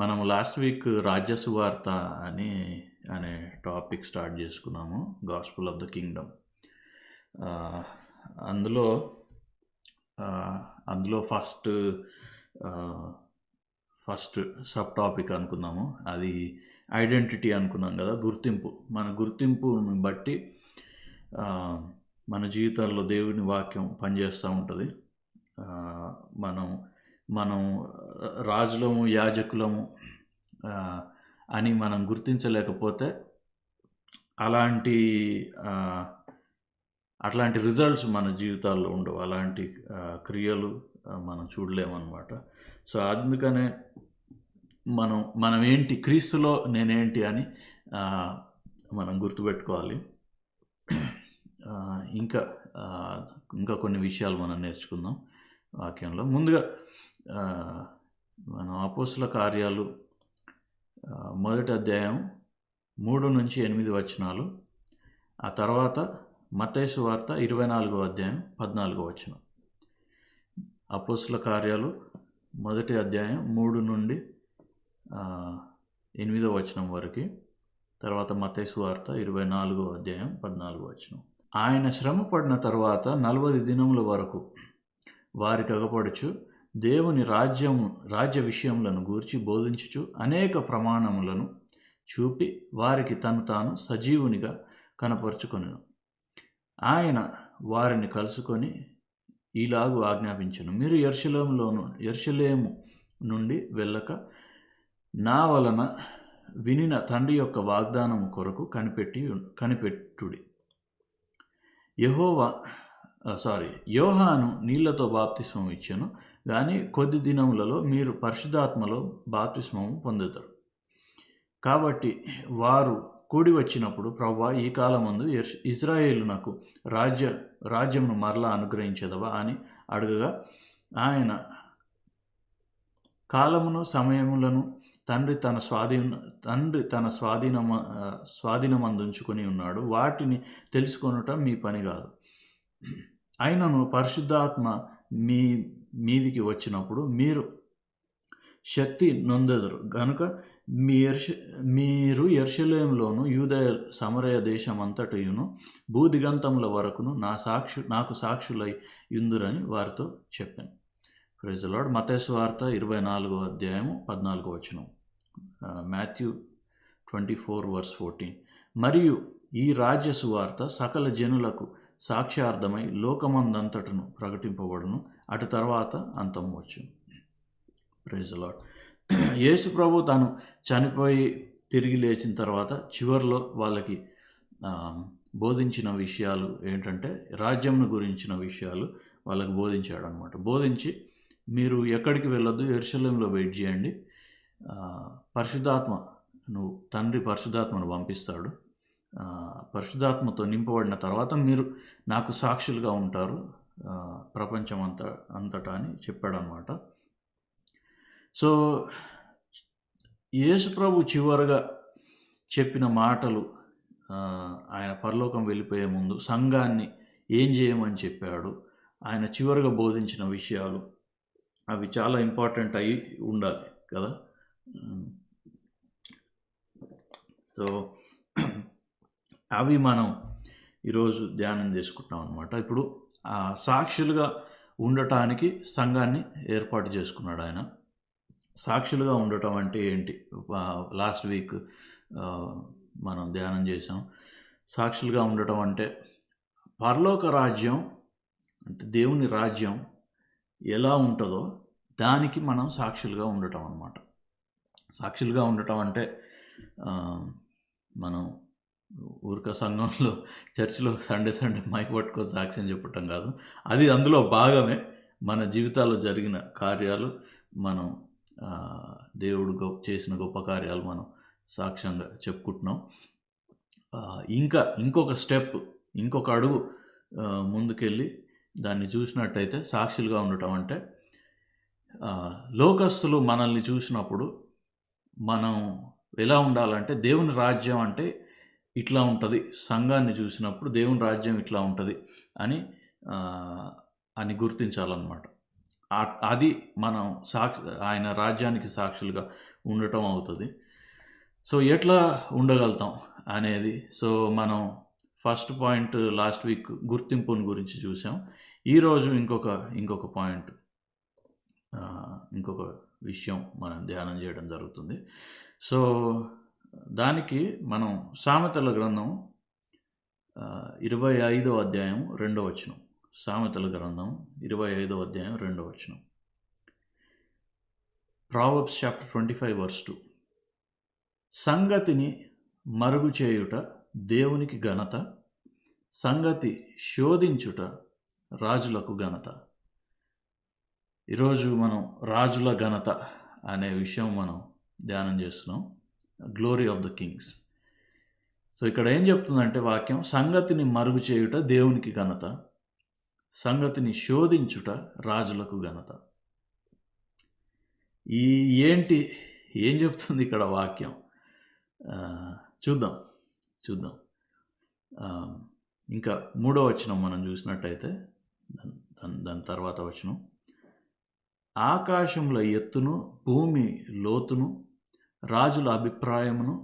మనం last week రాజ్య సువార్త అని అనే టాపిక్ స్టార్ట్ చేసుకున్నాము. Gospel of the Kingdom. ఆహ్, అందులో అందులో ఫస్ట్ సబ్ టాపిక్ అనుకున్నాము. అది ఐడెంటిటీ అనుకున్నాం కదా, గుర్తింపు. మన గుర్తింపుని బట్టి మన జీవితాల్లో దేవుని వాక్యం పనిచేస్తూ ఉంటుంది. మనం మనం రాజులము, యాజకులము అని మనం గుర్తించలేకపోతే అట్లాంటి రిజల్ట్స్ మన జీవితాల్లో ఉండవు. అలాంటి క్రియలు మనం చూడలేమన్నమాట. సో అందుకనే మనం ఏంటి, క్రీస్తులో నేనేంటి అని మనం గుర్తుపెట్టుకోవాలి. ఇంకా కొన్ని విషయాలు మనం నేర్చుకుందాం వాక్యంలో. ముందుగా మనం అపోస్తుల కార్యాలు 1వ అధ్యాయం 3-8 వచనాలు, ఆ తర్వాత మత్తయి సువార్త 24వ అధ్యాయం 14వ వచనం. అపోస్తుల కార్యాలు 1వ అధ్యాయం 3-8వ వచనం వరకు, తర్వాత మత్తయి సువార్త 24వ అధ్యాయం 14వ వచనం. ఆయన శ్రమ పడిన తర్వాత 40 దినముల వరకు వారికి అగపడుచు దేవుని రాజ్య విషయములను గూర్చి బోధించుచు అనేక ప్రమాణములను చూపి వారికి తను తాను సజీవునిగా కనపరుచుకొనెను. ఆయన వారిని కలుసుకొని ఇలాగు ఆజ్ఞాపించెను, మీరు యెరూషలేము నుండి వెళ్ళక నా వలన వినిన తండ్రి యొక్క వాగ్దానము కొరకు కనిపెట్టుడి. యోహాను నీళ్లతో బాప్తిస్మం ఇచ్చెను, కానీ కొద్ది దినములలో మీరు పరిశుద్ధాత్మలో బాప్తిస్మము పొందుతారు. కాబట్టి వారు కూడి వచ్చినప్పుడు, ప్రభువా, ఈ కాలమందు ఇశ్రాయేలునకు రాజ్యమును మరలా అనుగ్రహించదవా అని అడగగా, ఆయన కాలమును సమయములను తండ్రి తన స్వాధీనమందుంచుకొని ఉన్నాడు, వాటిని తెలుసుకొనుట మీ పని కాదు. అయినను పరిశుద్ధాత్మ మీదికి వచ్చినప్పుడు మీరు శక్తి నొందెదరు గనుక మీరు యెరూషలేములోను యూదయ సమరయ దేశమంతటయును భూదిగంతముల వరకును నాకు సాక్షులై యుందురని వారితో చెప్పాను. Praise the Lord. మత్తయి సువార్త 24వ అధ్యాయము 14వ వచనం. మాథ్యూ 24:14. మరియు ఈ రాజ్య సువార్త సకల జనులకు సాక్ష్యార్థమై లోకమందంతటను ప్రకటింపబడును, అటు తర్వాత అంతం వచ్చును. Praise the Lord. యేసు ప్రభు తాను చనిపోయి తిరిగి లేచిన తర్వాత చివరిలో వాళ్ళకి బోధించిన విషయాలు ఏంటంటే, రాజ్యంను గురించిన విషయాలు వాళ్ళకి బోధించాడు అనమాట. బోధించి, మీరు ఎక్కడికి వెళ్ళొద్దు, యెరూషలేములో వెయిట్ చేయండి, తండ్రి పరిశుద్ధాత్మను పంపిస్తాడు, పరిశుద్ధాత్మతో నింపబడిన తర్వాత మీరు నాకు సాక్షులుగా ఉంటారు ప్రపంచం అంతటా అని చెప్పాడనమాట. సో యేసు ప్రభు చివరగా చెప్పిన మాటలు, ఆయన పరలోకం వెళ్ళిపోయే ముందు సంఘాన్ని ఏం చేయమని చెప్పాడు, ఆయన చివరగా బోధించిన విషయాలు, అవి చాలా ఇంపార్టెంట్ అయి ఉండాలి కదా. సో అవి మనం ఈరోజు ధ్యానం చేసుకుంటాం అనమాట. ఇప్పుడు సాక్షులుగా ఉండటానికి సంఘాన్ని ఏర్పాటు చేసుకున్నాడు ఆయన. సాక్షులుగా ఉండటం అంటే ఏంటి? లాస్ట్ వీక్ మనం ధ్యానం చేసాం. సాక్షులుగా ఉండటం అంటే పరలోక రాజ్యం, అంటే దేవుని రాజ్యం ఎలా ఉంటుందో దానికి మనం సాక్షులుగా ఉండటం అన్నమాట. సాక్షులుగా ఉండటం అంటే మనం ఊరిక సంఘంలో చర్చిలో సండే మైక్ పట్టుకొని సాక్ష్యం చెప్పటం కాదు. అది అందులో భాగమే. మన జీవితాల్లో జరిగిన కార్యాలు, మనం దేవుడు చేసిన గొప్ప కార్యాలు మనం సాక్ష్యంగా చెప్పుకుంటున్నాం. ఇంకొక స్టెప్, ఇంకొక అడుగు ముందుకెళ్ళి దాన్ని చూసినట్టయితే సాక్షులుగా ఉండటం అంటే, లోకస్తులు మనల్ని చూసినప్పుడు మనం ఎలా ఉండాలంటే, దేవుని రాజ్యం అంటే ఇట్లా ఉంటుంది, సంఘాన్ని చూసినప్పుడు దేవుని రాజ్యం ఇట్లా ఉంటుంది అని గుర్తించాలన్నమాట. అది మనం ఆయన రాజ్యానికి సాక్షులుగా ఉండటం అవుతుంది. సో ఎట్లా ఉండగలుగుతాం అనేది, సో మనం ఫస్ట్ పాయింట్ లాస్ట్ వీక్ గుర్తింపుని గురించి చూసాం. ఈరోజు ఇంకొక పాయింట్, ఇంకొక విషయం మనం ధ్యానం చేయడం జరుగుతుంది. సో దానికి మనం సామెతల గ్రంథం 25వ అధ్యాయం 2వ వచనం. సామెతల గ్రంథం 25వ అధ్యాయం 2వ వచనం. Proverbs chapter 25 verse 2. సంగతిని మరుగు చేయుట దేవునికి ఘనత, సంగతి శోధించుట రాజులకు ఘనత. ఈరోజు మనం రాజుల ఘనత అనే విషయం మనం ధ్యానం చేస్తున్నాం. Glory of the Kings. So ఇక్కడ ఏం చెప్తుందంటే వాక్యం, సంగతిని మరుగు చేయుట దేవునికి ఘనత, సంగతిని శోధించుట రాజులకు ఘనత. ఏం చెప్తుంది ఇక్కడ వాక్యం? చూద్దాం. ఇంకా 3వ వచనం మనం చూసినట్టయితే, దాని తర్వాత వచనం, ఆకాశంలో ఎత్తును భూమి లోతును రాజుల అభిప్రాయమును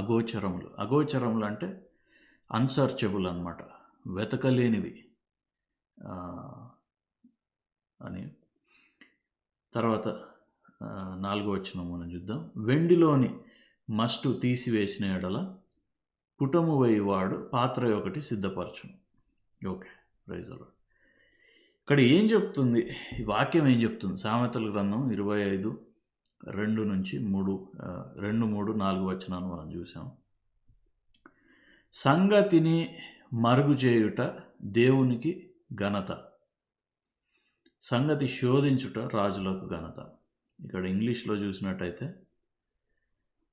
అగోచరములు అంటే అన్సర్చబుల్ అన్నమాట, వెతకలేనివి అని. తర్వాత 4వ వచనం మనం చూద్దాం, వెండిలోని మస్టు తీసివేసిన ఎడల పుటము వేయువాడు పాత్ర ఒకటి సిద్ధపరచును. Okay, praise the Lord. ఇక్కడ ఏం చెప్తుంది ఈ వాక్యం? ఏం చెప్తుంది? సామెతల గ్రంథం 25:2 నుంచి 3, 4 వచనాలు మనం చూసాం. సంగతిని మరుగు చేయుట దేవునికి ఘనత, సంగతి శోధించుట రాజులకు ఘనత. ఇక్కడ ఇంగ్లీష్లో చూసినట్టయితే,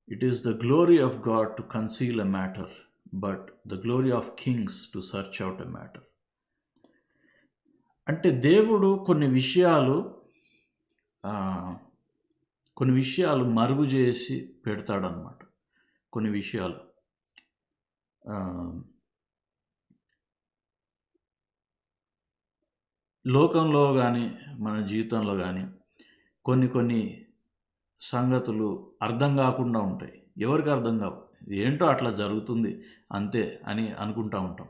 it is the glory of God to conceal a matter, but the glory of Kings to search out a matter. అంటే దేవుడు కొన్ని విషయాలు మరుగు చేసి పెడతాడనమాట. కొన్ని విషయాలు లోకంలో కానీ మన జీవితంలో కానీ కొన్ని సంగతులు అర్థం కాకుండా ఉంటాయి. ఎవరికి అర్థం కావు, ఏంటో అట్లా జరుగుతుంది అంతే అని అనుకుంటూ ఉంటాం.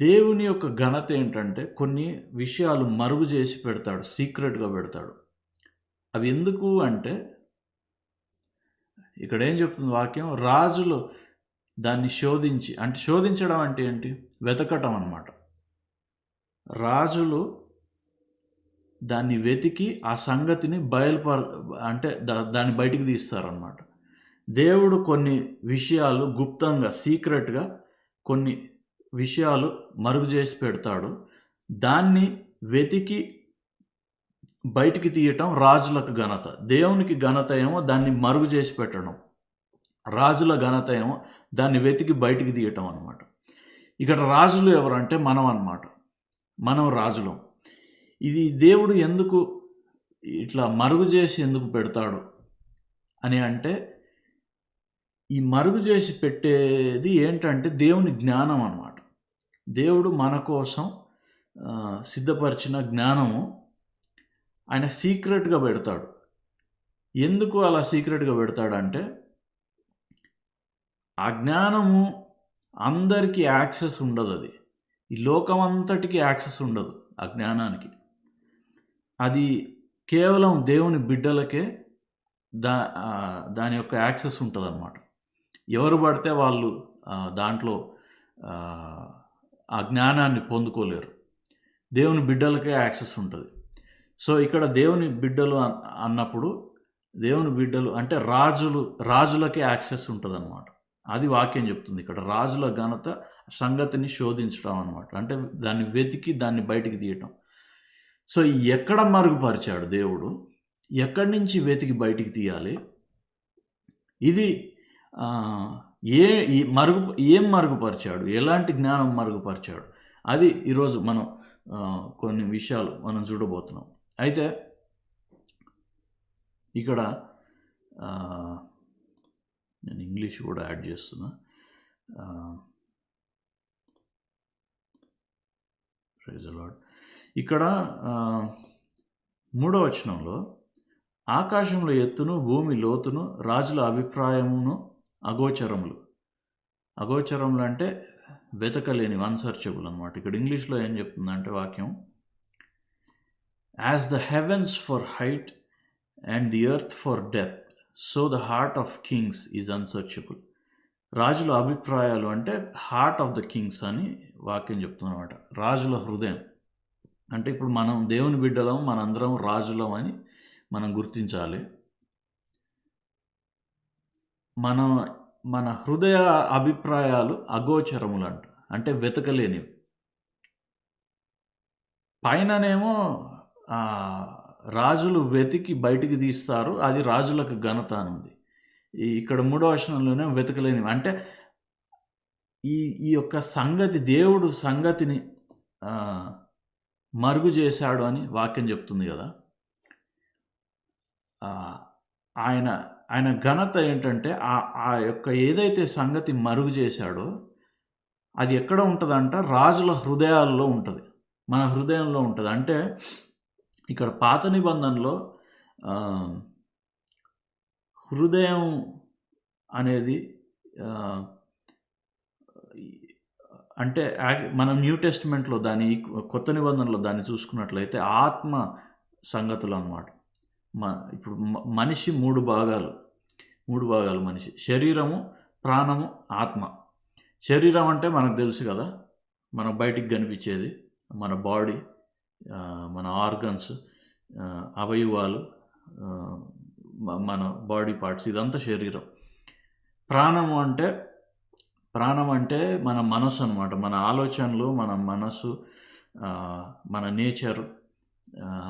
దేవుని యొక్క ఘనత ఏంటంటే కొన్ని విషయాలు మరుగు చేసి పెడతాడు, సీక్రెట్గా పెడతాడు. అవి ఎందుకు అంటే, ఇక్కడ ఏం చెప్తుంది వాక్యం, రాజులు దాన్ని శోధించడం అంటే ఏంటి? వెతకటం అన్నమాట. రాజులు దాన్ని వెతికి ఆ సంగతిని దాన్ని బయటికి తీస్తారనమాట. దేవుడు కొన్ని విషయాలు గుప్తంగా, సీక్రెట్గా కొన్ని విషయాలు మరుగు చేసి పెడతాడు. దాన్ని వెతికి బయటికి తీయటం రాజులకు ఘనత. దేవునికి ఘనత ఏమో దాన్ని మరుగు చేసి పెట్టడం, రాజుల ఘనత ఏమో దాన్ని వెతికి బయటికి తీయటం అనమాట. ఇక్కడ రాజులు ఎవరంటే మనం అన్నమాట. మనం రాజులం. ఇది దేవుడు ఎందుకు ఇట్లా మరుగు చేసి ఎందుకు పెడతాడు అని అంటే, ఈ మరుగు చేసి పెట్టేది ఏంటంటే దేవుని జ్ఞానం అన్నమాట. దేవుడు మన కోసం సిద్ధపరిచిన జ్ఞానము ఆయన సీక్రెట్గా పెడతాడు. ఎందుకు అలా సీక్రెట్గా పెడతాడంటే, ఆ జ్ఞానము అందరికీ యాక్సెస్ ఉండదు. అది ఈ లోకం అంతటికి యాక్సెస్ ఉండదు ఆ జ్ఞానానికి. అది కేవలం దేవుని బిడ్డలకే దాని యొక్క యాక్సెస్ ఉంటుంది అన్నమాట. ఎవరు పడితే వాళ్ళు దాంట్లో ఆ జ్ఞానాన్ని పొందుకోలేరు. దేవుని బిడ్డలకే యాక్సెస్ ఉంటుంది. సో ఇక్కడ దేవుని బిడ్డలు అన్నప్పుడు, దేవుని బిడ్డలు అంటే రాజులకే యాక్సెస్ ఉంటుంది అన్నమాట. అది వాక్యం చెప్తుంది ఇక్కడ. రాజుల ఘనత సంగతిని శోధించడం అన్నమాట. అంటే దాన్ని వెతికి దాన్ని బయటికి తీయటం. సో ఎక్కడ మరుగుపరిచాడు దేవుడు? ఎక్కడి నుంచి వెతికి బయటికి తీయాలి? ఇది ఏం మరుగుపరిచాడు? ఎలాంటి జ్ఞానం మరుగుపరిచాడు? అది ఈరోజు మనం కొన్ని విషయాలు మనం చూడబోతున్నాం. అయితే ఇక్కడ నేను ఇంగ్లీష్ కూడా యాడ్ చేస్తున్నా. Praise the Lord. ఇక్కడ 3వ వచనంలో ఆకాశంలో ఎత్తును భూమి లోతును రాజుల అభిప్రాయమును అగోచరములు. అగోచరములు అంటే వెతకలేని, అన్సర్చబుల్ అనమాట. ఇక్కడ ఇంగ్లీష్లో ఏం చెప్తుందంటే వాక్యం, as the heavens for height and the earth for depth, so the heart of kings is unsearchable. రాజుల అభిప్రాయాలు అంటే హార్ట్ ఆఫ్ ద కింగ్స్ అని వాక్యం చెప్తుందన్నమాట. రాజుల హృదయం అంటే ఇప్పుడు మనం దేవుని బిడ్డలం, మనందరం రాజులం అని మనం గుర్తించాలి. మన హృదయ అభిప్రాయాలు అగోచరములు అంటే వెతకలేనివి. పైననేమో రాజులు వెతికి బయటికి తీస్తారు, అది రాజులకు ఘనత అని ఉంది. ఇక్కడ 3వ వచనంలోనే వెతకలేనివి అంటే ఈ యొక్క సంగతి, దేవుడు సంగతిని మరుగు చేశాడు అని వాక్యం చెప్తుంది కదా. ఆయన ఘనత ఏంటంటే ఆ యొక్క ఏదైతే సంగతి మరుగు చేశాడో అది ఎక్కడ ఉంటుందంట, రాజుల హృదయాల్లో ఉంటుంది, మన హృదయంలో ఉంటుంది. అంటే ఇక్కడ పాత నిబంధనలో హృదయం అనేది అంటే మనం న్యూ టెస్టిమెంట్లో దాని కొత్త నిబంధనలో దాన్ని చూసుకున్నట్లయితే ఆత్మ సంగతులు అన్నమాట. ఇప్పుడు మనిషి 3 భాగాలు మనిషి: శరీరము, ప్రాణము, ఆత్మ. శరీరం అంటే మనకు తెలుసు కదా, మన బయటికి కనిపించేది మన బాడీ, మన ఆర్గన్స్, అవయవాలు, మన బాడీ పార్ట్స్, ఇదంతా శరీరం. ప్రాణం అంటే మన మనసు అన్నమాట. మన ఆలోచనలు, మన మనసు, మన నేచర్,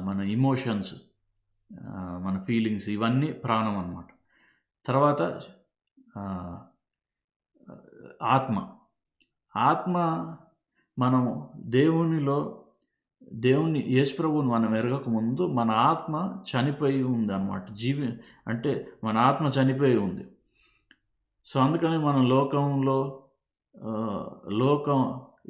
మన ఇమోషన్స్, మన ఫీలింగ్స్, ఇవన్నీ ప్రాణం అన్నమాట. తర్వాత ఆత్మ మనం దేవుని యేసుప్రభువుని మనం ఎరగకముందు మన ఆత్మ చనిపోయి ఉంది అన్నమాట. అంటే మన ఆత్మ చనిపోయి ఉంది. సో అందుకని మనం లోకం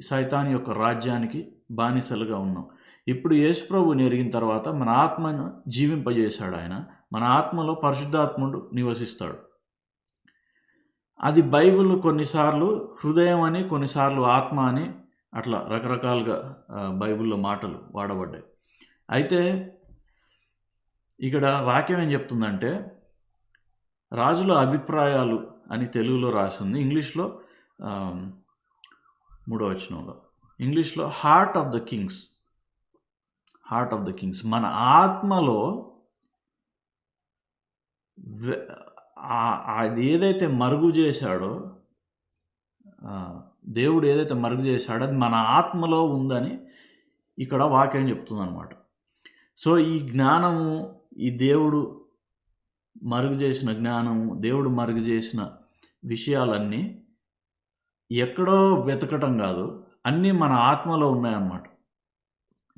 సైతాన్ యొక్క రాజ్యానికి బానిసలుగా ఉన్నాం. ఇప్పుడు యేసుప్రభువుని ఎరిగిన తర్వాత మన ఆత్మను జీవింపజేశాడు ఆయన. మన ఆత్మలో పరిశుద్ధాత్ముడు నివసిస్తాడు. అది బైబిల్ కొన్నిసార్లు హృదయం అని, కొన్నిసార్లు ఆత్మ అని, అట్లా రకరకాలుగా బైబిల్లో మాటలు వాడబడ్డాయి. అయితే ఇక్కడ వాక్యం ఏం చెప్తుందంటే రాజుల అభిప్రాయాలు అని తెలుగులో రాసింది. ఇంగ్లీష్లో 3వ వచనంలో ఇంగ్లీష్లో హార్ట్ ఆఫ్ ద కింగ్స్. మన ఆత్మలో అది ఏదైతే మరుగు చేశాడో, దేవుడు ఏదైతే మరుగు చేశాడో అది మన ఆత్మలో ఉందని ఇక్కడ వాక్యం చెప్తుందన్నమాట. సో ఈ జ్ఞానము, ఈ దేవుడు మరుగు చేసిన జ్ఞానము, దేవుడు మరుగు చేసిన విషయాలన్నీ ఎక్కడో వెతకటం కాదు, అన్నీ మన ఆత్మలో ఉన్నాయన్నమాట.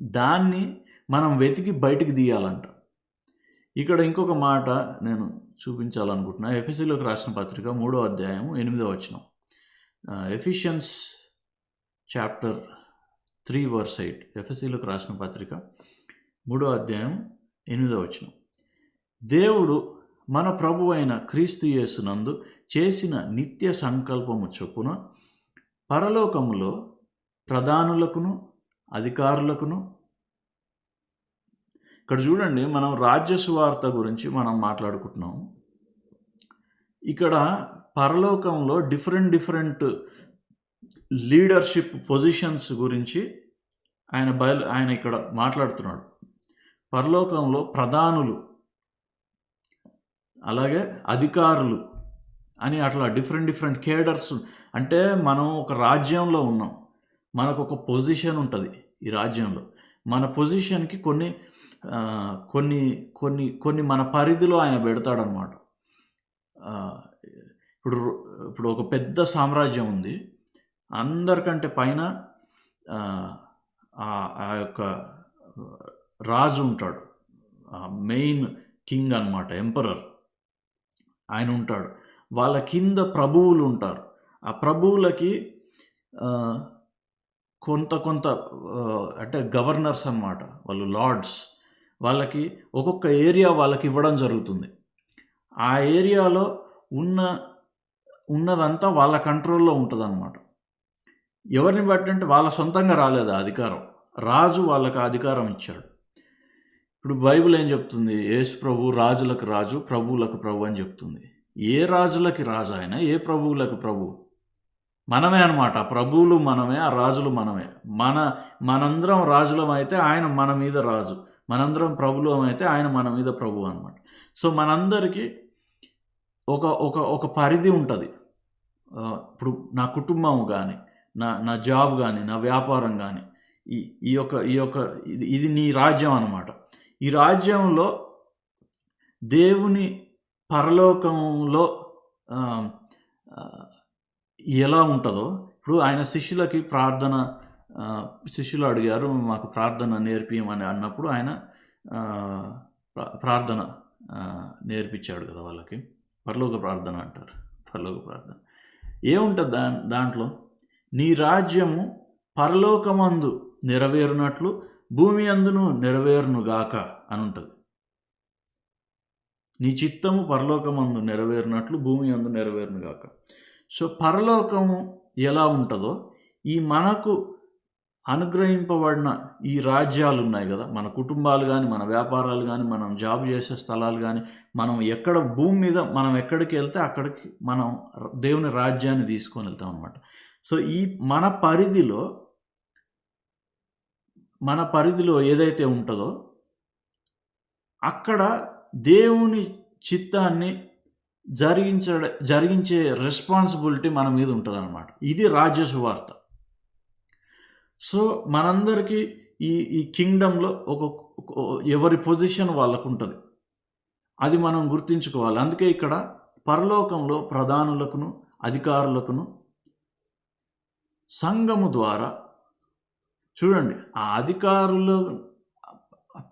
దాన్ని మనం వెతికి బయటికి తీయాలంట. ఇక్కడ ఇంకొక మాట నేను చూపించాలనుకుంటున్నా. ఎఫెసీయులకు రాసిన పత్రిక 3వ అధ్యాయం 8వ వచనం. Ephesians chapter 3 verse 8. ఎఫెసీయులకు రాసిన పత్రిక 3వ అధ్యాయం 8వ వచనం. దేవుడు మన ప్రభు అయిన క్రీస్తు యేసునందు చేసిన నిత్య సంకల్పము చొప్పున పరలోకములో ప్రధానులకును అధికారులకును. ఇక్కడ చూడండి, మనం రాజ్య సువార్త గురించి మనం మాట్లాడుకుంటున్నాం. ఇక్కడ పరలోకంలో డిఫరెంట్ లీడర్షిప్ పొజిషన్స్ గురించి ఆయన ఇక్కడ మాట్లాడుతున్నాడు. పరలోకంలో ప్రధానులు, అలాగే అధికారులు అని అట్లా డిఫరెంట్ కేడర్స్. అంటే మనం ఒక రాజ్యంలో ఉన్నాం, మనకు ఒక పొజిషన్ ఉంటుంది ఈ రాజ్యంలో. మన పొజిషన్కి కొన్ని మన పరిధిలో ఆయన పెడతాడనమాట. ఇప్పుడు ఒక పెద్ద సామ్రాజ్యం ఉంది, అందరికంటే పైన ఆ యొక్క రాజు ఉంటాడు, మెయిన్ కింగ్ అన్నమాట, ఎంపరర్. ఆయన ఉంటాడు. వాళ్ళ కింద ప్రభువులు ఉంటారు. ఆ ప్రభువులకి కొంత కొంత అంటే గవర్నర్స్ అన్నమాట, వాళ్ళు లార్డ్స్, వాళ్ళకి ఒక్కొక్క ఏరియా వాళ్ళకి ఇవ్వడం జరుగుతుంది. ఆ ఏరియాలో ఉన్నదంతా వాళ్ళ కంట్రోల్లో ఉంటుందన్నమాట. ఎవరిని బట్టి అంటే వాళ్ళ సొంతంగా రాలేదు ఆ అధికారం, రాజు వాళ్ళకి ఆ అధికారం ఇచ్చాడు. ఇప్పుడు బైబిల్ ఏం చెప్తుంది? యేసు ప్రభు రాజులకు రాజు, ప్రభువులకు ప్రభు అని చెప్తుంది. ఏ రాజులకి రాజు ఆయన, ఏ ప్రభువులకు ప్రభు? మనమే అనమాట. ప్రభువులు మనమే, ఆ రాజులు మనమే. మనందరం రాజులం అయితే ఆయన మన మీద రాజు, మనందరం ప్రభులం అయితే ఆయన మన మీద ప్రభు అనమాట. సో మనందరికీ ఒక ఒక ఒక పరిధి ఉంటుంది. ఇప్పుడు నా కుటుంబం కానీ, నా జాబ్ కానీ, నా వ్యాపారం కానీ, ఈ యొక్క ఇది నీ రాజ్యం అన్నమాట. ఈ రాజ్యంలో దేవుని పరలోకంలో ఎలా ఉంటుందో, ఇప్పుడు ఆయన శిష్యులకి శిష్యులు అడిగారు, మాకు ప్రార్థన నేర్పియమని అన్నప్పుడు ఆయన ప్రార్థన నేర్పించాడు కదా వాళ్ళకి. పరలోక ప్రార్థన అంటారు. పరలోక ప్రార్థన ఏముంటుంది దాంట్లో? నీ రాజ్యము పరలోకమందు నెరవేరునట్లు భూమి అందును నెరవేరునుగాక అని ఉంటుంది. నీ చిత్తము పరలోకమందు నెరవేరినట్లు భూమి అందు నెరవేరునుగాక. సో పరలోకము ఎలా ఉంటుందో, ఈ మనకు అనుగ్రహింపబడిన ఈ రాజ్యాలు ఉన్నాయి కదా, మన కుటుంబాలు కానీ, మన వ్యాపారాలు కానీ, మనం జాబ్ చేసే స్థలాలు కానీ, మనం ఎక్కడ భూమి మీద మనం ఎక్కడికి వెళ్తే అక్కడికి మనం దేవుని రాజ్యాన్ని తీసుకొని వెళ్తాం అనమాట. సో ఈ మన పరిధిలో ఏదైతే ఉంటుందో అక్కడ దేవుని చిత్తాన్ని జరిగించే రెస్పాన్సిబిలిటీ మన మీద ఉంటుంది అనమాట. ఇది రాజ్య సువార్త. సో మనందరికీ ఈ కింగ్డంలో ఎవరి పొజిషన్ వాళ్ళకు ఉంటుంది, అది మనం గుర్తించుకోవాలి. అందుకే ఇక్కడ పరలోకంలో ప్రధానులకును అధికారులకును సంఘము ద్వారా, చూడండి, ఆ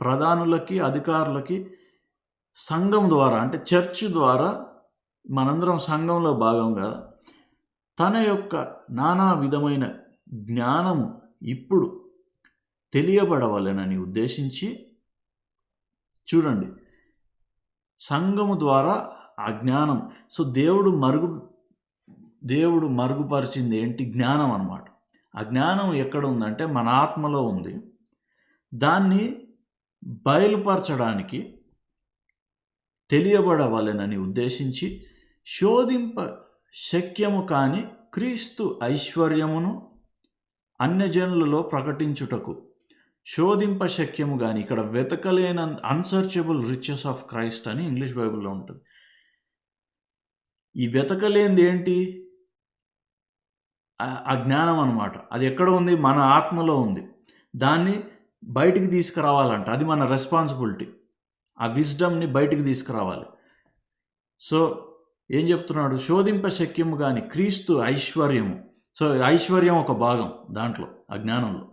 ప్రధానులకి అధికారులకి సంఘం ద్వారా, అంటే చర్చ్ ద్వారా, మనందరం సంఘంలో భాగంగా తన యొక్క నానా విధమైన జ్ఞానము ఇప్పుడు తెలియబడవలెనని ఉద్దేశించి, చూడండి, సంఘము ద్వారా ఆ జ్ఞానం. సో దేవుడు మరుగుపరిచింది ఏంటి? జ్ఞానం అన్నమాట. ఆ జ్ఞానం ఎక్కడ ఉందంటే మన ఆత్మలో ఉంది. దాన్ని బయలుపరచడానికి తెలియబడవలెనని ఉద్దేశించి శోధింప శక్యము కాని క్రీస్తు ఐశ్వర్యమును అన్యజనులలో ప్రకటించుటకు. శోధింప శక్యము కానీ, ఇక్కడ వెతకలేన అన్సర్చబుల్ రిచెస్ ఆఫ్ క్రైస్ట్ అని ఇంగ్లీష్ బైబిల్లో ఉంటుంది. ఈ వెతకలేనిది ఏంటి? ఆ జ్ఞానం అన్నమాట. అది ఎక్కడ ఉంది? మన ఆత్మలో ఉంది. దాన్ని బయటికి తీసుకురావాలంట, అది మన రెస్పాన్సిబిలిటీ. ఆ విజ్డమ్ని బయటికి తీసుకురావాలి. సో ఏం చెప్తున్నాడు? శోధింప శక్యము కానీ క్రీస్తు ఐశ్వర్యము. సో ఐశ్వర్యం ఒక భాగం దాంట్లో, ఆ జ్ఞానంలో.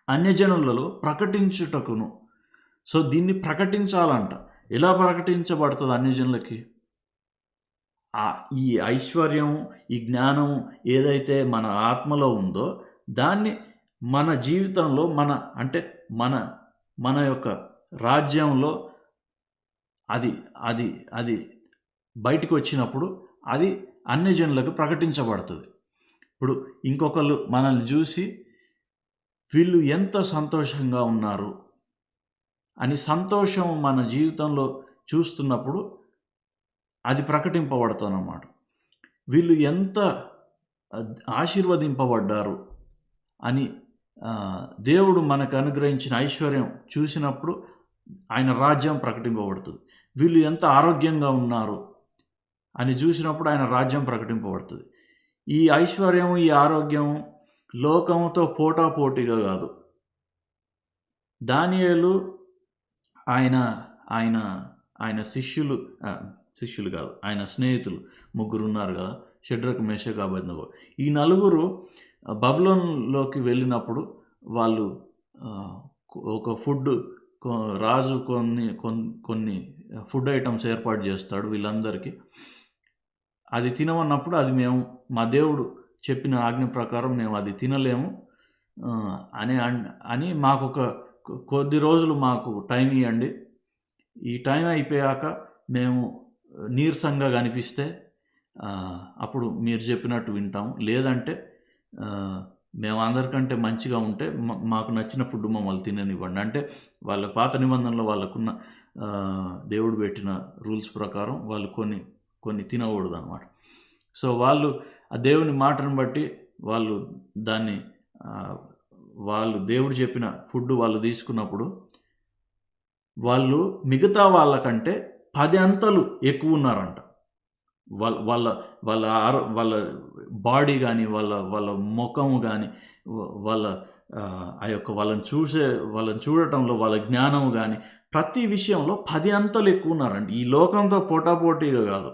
అన్యజనులలో ప్రకటించుటకును. సో దీన్ని ప్రకటించాలంట. ఎలా ప్రకటించబడుతుంది అన్యజనులకి? ఈ ఐశ్వర్యము, ఈ జ్ఞానము ఏదైతే మన ఆత్మలో ఉందో దాన్ని మన జీవితంలో, మన యొక్క రాజ్యంలో అది బయటికి వచ్చినప్పుడు అది అన్యజనులకు ప్రకటించబడుతుంది. ఇప్పుడు ఇంకొకళ్ళు మనల్ని చూసి వీళ్ళు ఎంత సంతోషంగా ఉన్నారు అని సంతోషం మన జీవితంలో చూస్తున్నప్పుడు అది ప్రకటింపబడుతుందన్నమాట. వీళ్ళు ఎంత ఆశీర్వదింపబడ్డారు అని దేవుడు మనకు అనుగ్రహించిన ఐశ్వర్యం చూసినప్పుడు ఆయన రాజ్యం ప్రకటింపబడుతుంది. వీళ్ళు ఎంత ఆరోగ్యంగా ఉన్నారు అని చూసినప్పుడు ఆయన రాజ్యం ప్రకటింపబడుతుంది. ఈ ఐశ్వర్యము, ఈ ఆరోగ్యం లోకంతో పోటాపోటీగా కాదు. దానియేలు ఆయన శిష్యులు కాదు, ఆయన స్నేహితులు ముగ్గురు ఉన్నారు కదా, షడ్రకు, మేషకు, అబేద్నెగో. ఈ నలుగురు బబులోన్లోకి వెళ్ళినప్పుడు వాళ్ళు ఒక రాజు కొన్ని ఫుడ్ ఐటమ్స్ ఏర్పాటు చేస్తాడు వీళ్ళందరికీ. అది తినమన్నప్పుడు అది మా దేవుడు చెప్పిన ఆజ్ఞ ప్రకారం మేము అది తినలేము, అని మాకొక కొద్ది రోజులు మాకు టైం ఇవ్వండి. ఈ టైం అయిపోయాక మేము నీరసంగా కనిపిస్తే అప్పుడు మీరు చెప్పినట్టు వింటాం. లేదంటే మేము అందరికంటే మంచిగా ఉంటే మాకు నచ్చిన ఫుడ్ మమ్మల్ని తిననివ్వండి. అంటే వాళ్ళ పాత నిబంధనలో వాళ్ళకున్న దేవుడు పెట్టిన రూల్స్ ప్రకారం వాళ్ళు కొన్ని తినకూడదు అనమాట. సో వాళ్ళు ఆ దేవుని మాటను బట్టి వాళ్ళు దేవుడు చెప్పిన ఫుడ్ వాళ్ళు తీసుకున్నప్పుడు వాళ్ళు మిగతా వాళ్ళకంటే 10 అంతలు ఎక్కువ ఉన్నారంట. వాళ్ళ బాడీ కానీ వాళ్ళ ముఖము కానీ వాళ్ళ ఆ యొక్క వాళ్ళని చూడటంలో వాళ్ళ జ్ఞానము కానీ ప్రతి విషయంలో 10 అంతలు ఎక్కువ ఉన్నారండి. ఈ లోకంతో పోటాపోటీగా కాదు,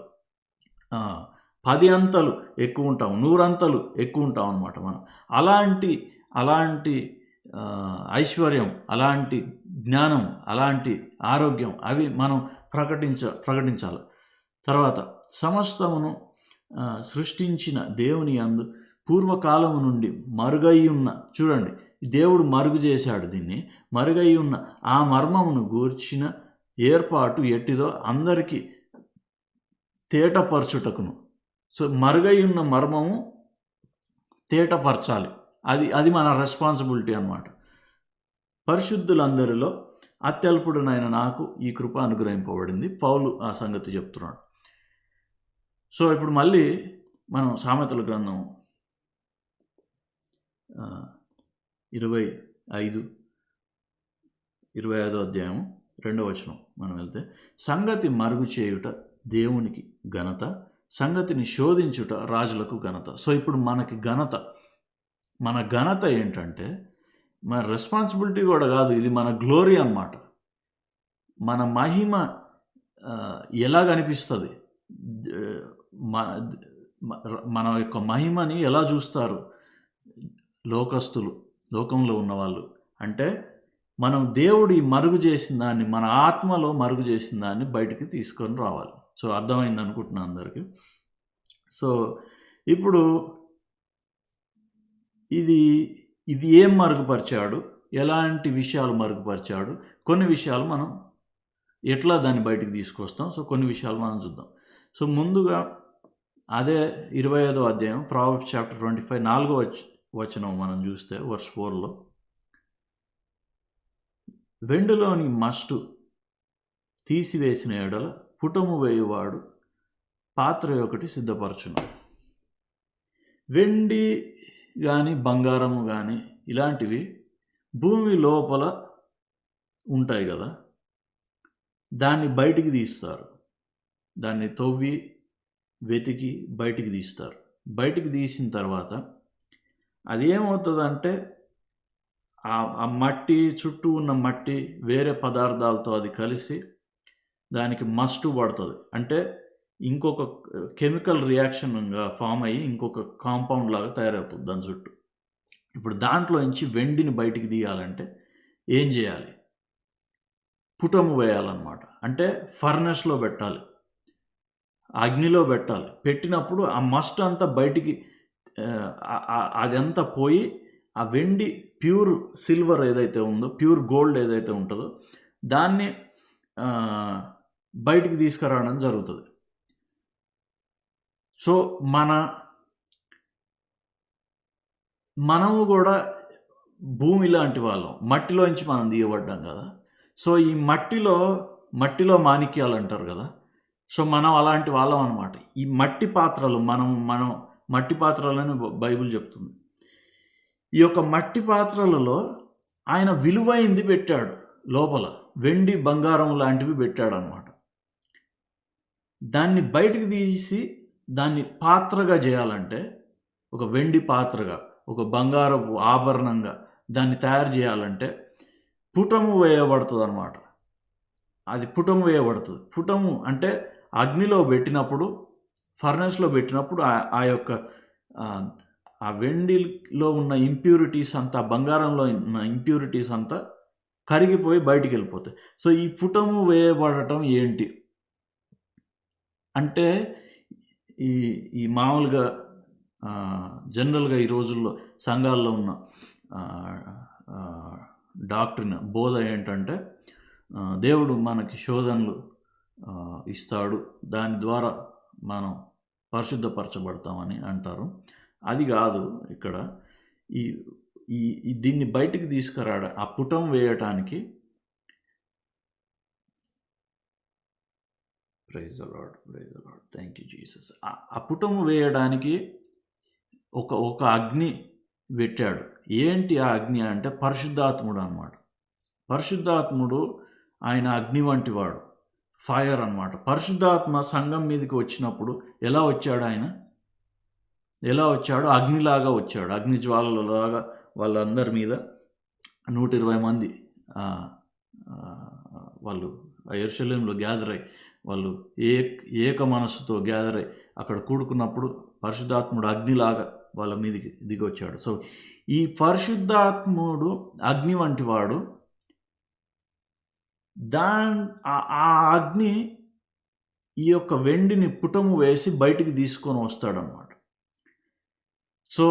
10 అంతలు ఎక్కువ ఉంటాం, 100 అంతలు ఎక్కువ ఉంటాం అన్నమాట మనం. అలాంటి ఐశ్వర్యం, అలాంటి జ్ఞానం, అలాంటి ఆరోగ్యం అవి మనం ప్రకటించాలి. తర్వాత సమస్తమును సృష్టించిన దేవుని యందు పూర్వకాలము నుండి మరుగయ్యున్న, చూడండి దేవుడు మరుగు చేశాడు దీన్ని, మరుగయ్యున్న ఆ మర్మమును గూర్చిన ఏర్పాటు ఎట్టిదో అందరికీ తేటపరచుటకును. సో మరుగయ్యున్న మర్మము తేటపరచాలి, అది మన రెస్పాన్సిబిలిటీ అన్నమాట. పరిశుద్ధులందరిలో అత్యల్పుడునైన నాకు ఈ కృప అనుగ్రహింపబడింది. పౌలు ఆ సంగతి చెప్తున్నాడు. సో ఇప్పుడు మళ్ళీ మనం సామెతల గ్రంథం 25వ అధ్యాయం 2వ వచనం మనం వెళ్తే, సంగతి మరుగు చేయుట దేవునికి ఘనత, సంగతిని శోధించుట రాజులకు ఘనత. సో ఇప్పుడు మనకి మన ఘనత ఏంటంటే మన రెస్పాన్సిబిలిటీ కూడా కాదు, ఇది మన గ్లోరీ అన్నమాట. మన మహిమ ఎలా కనిపిస్తుంది, మన యొక్క మహిమని ఎలా చూస్తారు లోకంలో ఉన్నవాళ్ళు అంటే, మనం దేవుడి మరుగు చేసిన దాన్ని, మన ఆత్మలో మరుగు చేసిన దాన్ని బయటికి తీసుకొని రావాలి. సో అర్థమైంది అనుకుంటున్నాను అందరికీ. సో ఇప్పుడు ఇది ఏం మరుగుపరిచాడు, ఎలాంటి విషయాలు మరుగుపరిచాడు, కొన్ని విషయాలు మనం ఎట్లా దాన్ని బయటికి తీసుకొస్తాం. సో కొన్ని విషయాలు మనం చూద్దాం. సో ముందుగా అదే 25వ అధ్యాయం ప్రావర్బ్స్ చాప్టర్ 25 4వ వచనం మనం చూస్తే వర్స్ 4లో, వెండిలోని మస్టు తీసివేసిన ఎడల పుటము వేయువాడు పాత్ర ఒకటి సిద్ధపరచును. వెండి కానీ బంగారము కానీ ఇలాంటివి భూమి లోపల ఉంటాయి కదా, దాన్ని బయటికి తీస్తారు, దాన్ని తవ్వి వెతికి బయటికి తీస్తారు. బయటికి తీసిన తర్వాత అది ఏమవుతుందంటే ఆ మట్టి చుట్టూ ఉన్న మట్టి వేరే పదార్థాలతో అది కలిసి దానికి మస్టు పడుతుంది. అంటే ఇంకొక కెమికల్ రియాక్షన్గా ఫామ్ అయ్యి ఇంకొక కాంపౌండ్ లాగా తయారవుతుంది దాని చుట్టూ. ఇప్పుడు దాంట్లో నుంచి వెండిని బయటికి తీయాలంటే ఏం చేయాలి? పుటము వేయాలన్నమాట. అంటే ఫర్నెస్లో పెట్టాలి, అగ్నిలో పెట్టాలి. పెట్టినప్పుడు ఆ మస్ట్ అంతా బయటికి అదంతా పోయి ఆ వెండి ప్యూర్ సిల్వర్ ఏదైతే ఉందో, ప్యూర్ గోల్డ్ ఏదైతే ఉంటుందో దాన్ని బయటికి తీసుకురావడం జరుగుతుంది. సో మనము కూడా భూమి లాంటి వాళ్ళం, మట్టిలోంచి మనం తీయబడ్డాం కదా. సో ఈ మట్టిలో మాణిక్యాలు అంటారు కదా. సో మనం అలాంటి వాళ్ళం అనమాట. ఈ మట్టి పాత్రలు మనం మట్టి పాత్రలని బైబిల్ చెప్తుంది. ఈ యొక్క మట్టి పాత్రలలో ఆయన విలువైంది పెట్టాడు, లోపల వెండి బంగారం లాంటివి పెట్టాడు అనమాట. దాన్ని బయటికి తీసి దాన్ని పాత్రగా చేయాలంటే, ఒక వెండి పాత్రగా, ఒక బంగారపు ఆభరణంగా దాన్ని తయారు చేయాలంటే పుటము వేయబడుతుంది అనమాట. అది పుటము వేయబడుతుంది. పుటము అంటే అగ్నిలో పెట్టినప్పుడు, ఫర్నెస్లో పెట్టినప్పుడు ఆ యొక్క ఆ వెండిలో ఉన్న ఇంప్యూరిటీస్ అంతా, బంగారంలో ఉన్న ఇంప్యూరిటీస్ అంతా కరిగిపోయి బయటికి వెళ్ళిపోతాయి. సో ఈ పుటము వేయబడటం ఏంటి అంటే, ఈ మామూలుగా జనరల్గా ఈ రోజుల్లో సంఘాల్లో ఉన్న డాక్ట్రిన్ బోధ ఏంటంటే దేవుడు మనకి శోధనలు ఇస్తాడు, దాని ద్వారా మనం పరిశుద్ధపరచబడతామని అంటారు. అది కాదు ఇక్కడ. ఈ దీన్ని బయటికి తీసుకురాడ ఆ పుటం వేయటానికి praise the Lord, thank you Jesus. ఆ పుటము వేయడానికి ఒక అగ్ని పెట్టాడు. ఏంటి ఆ అగ్ని అంటే పరిశుద్ధాత్ముడు అన్నమాట. పరిశుద్ధాత్ముడు ఆయన అగ్ని వంటి వాడు, ఫైర్ అన్నమాట. పరిశుద్ధాత్మ సంఘం మీదకి వచ్చినప్పుడు ఎలా వచ్చాడు? ఆయన ఎలా వచ్చాడు? అగ్నిలాగా వచ్చాడు, అగ్ని జ్వాలలాగా వాళ్ళందరి మీద 120 మంది వాళ్ళు యెరూషలేములో గ్యాదర్ అయ్యి వాళ్ళు ఏక మనస్సుతో గ్యాదర్ అయ్యి అక్కడ కూడుకున్నప్పుడు పరిశుద్ధాత్ముడు అగ్నిలాగా వాళ్ళ మీదకి దిగి వచ్చాడు. సో ఈ పరిశుద్ధాత్ముడు అగ్ని వంటి వాడు. ఆ అగ్ని ఈ యొక్క వెండిని పుటము వేసి బయటికి తీసుకొని వస్తాడనమాట. సో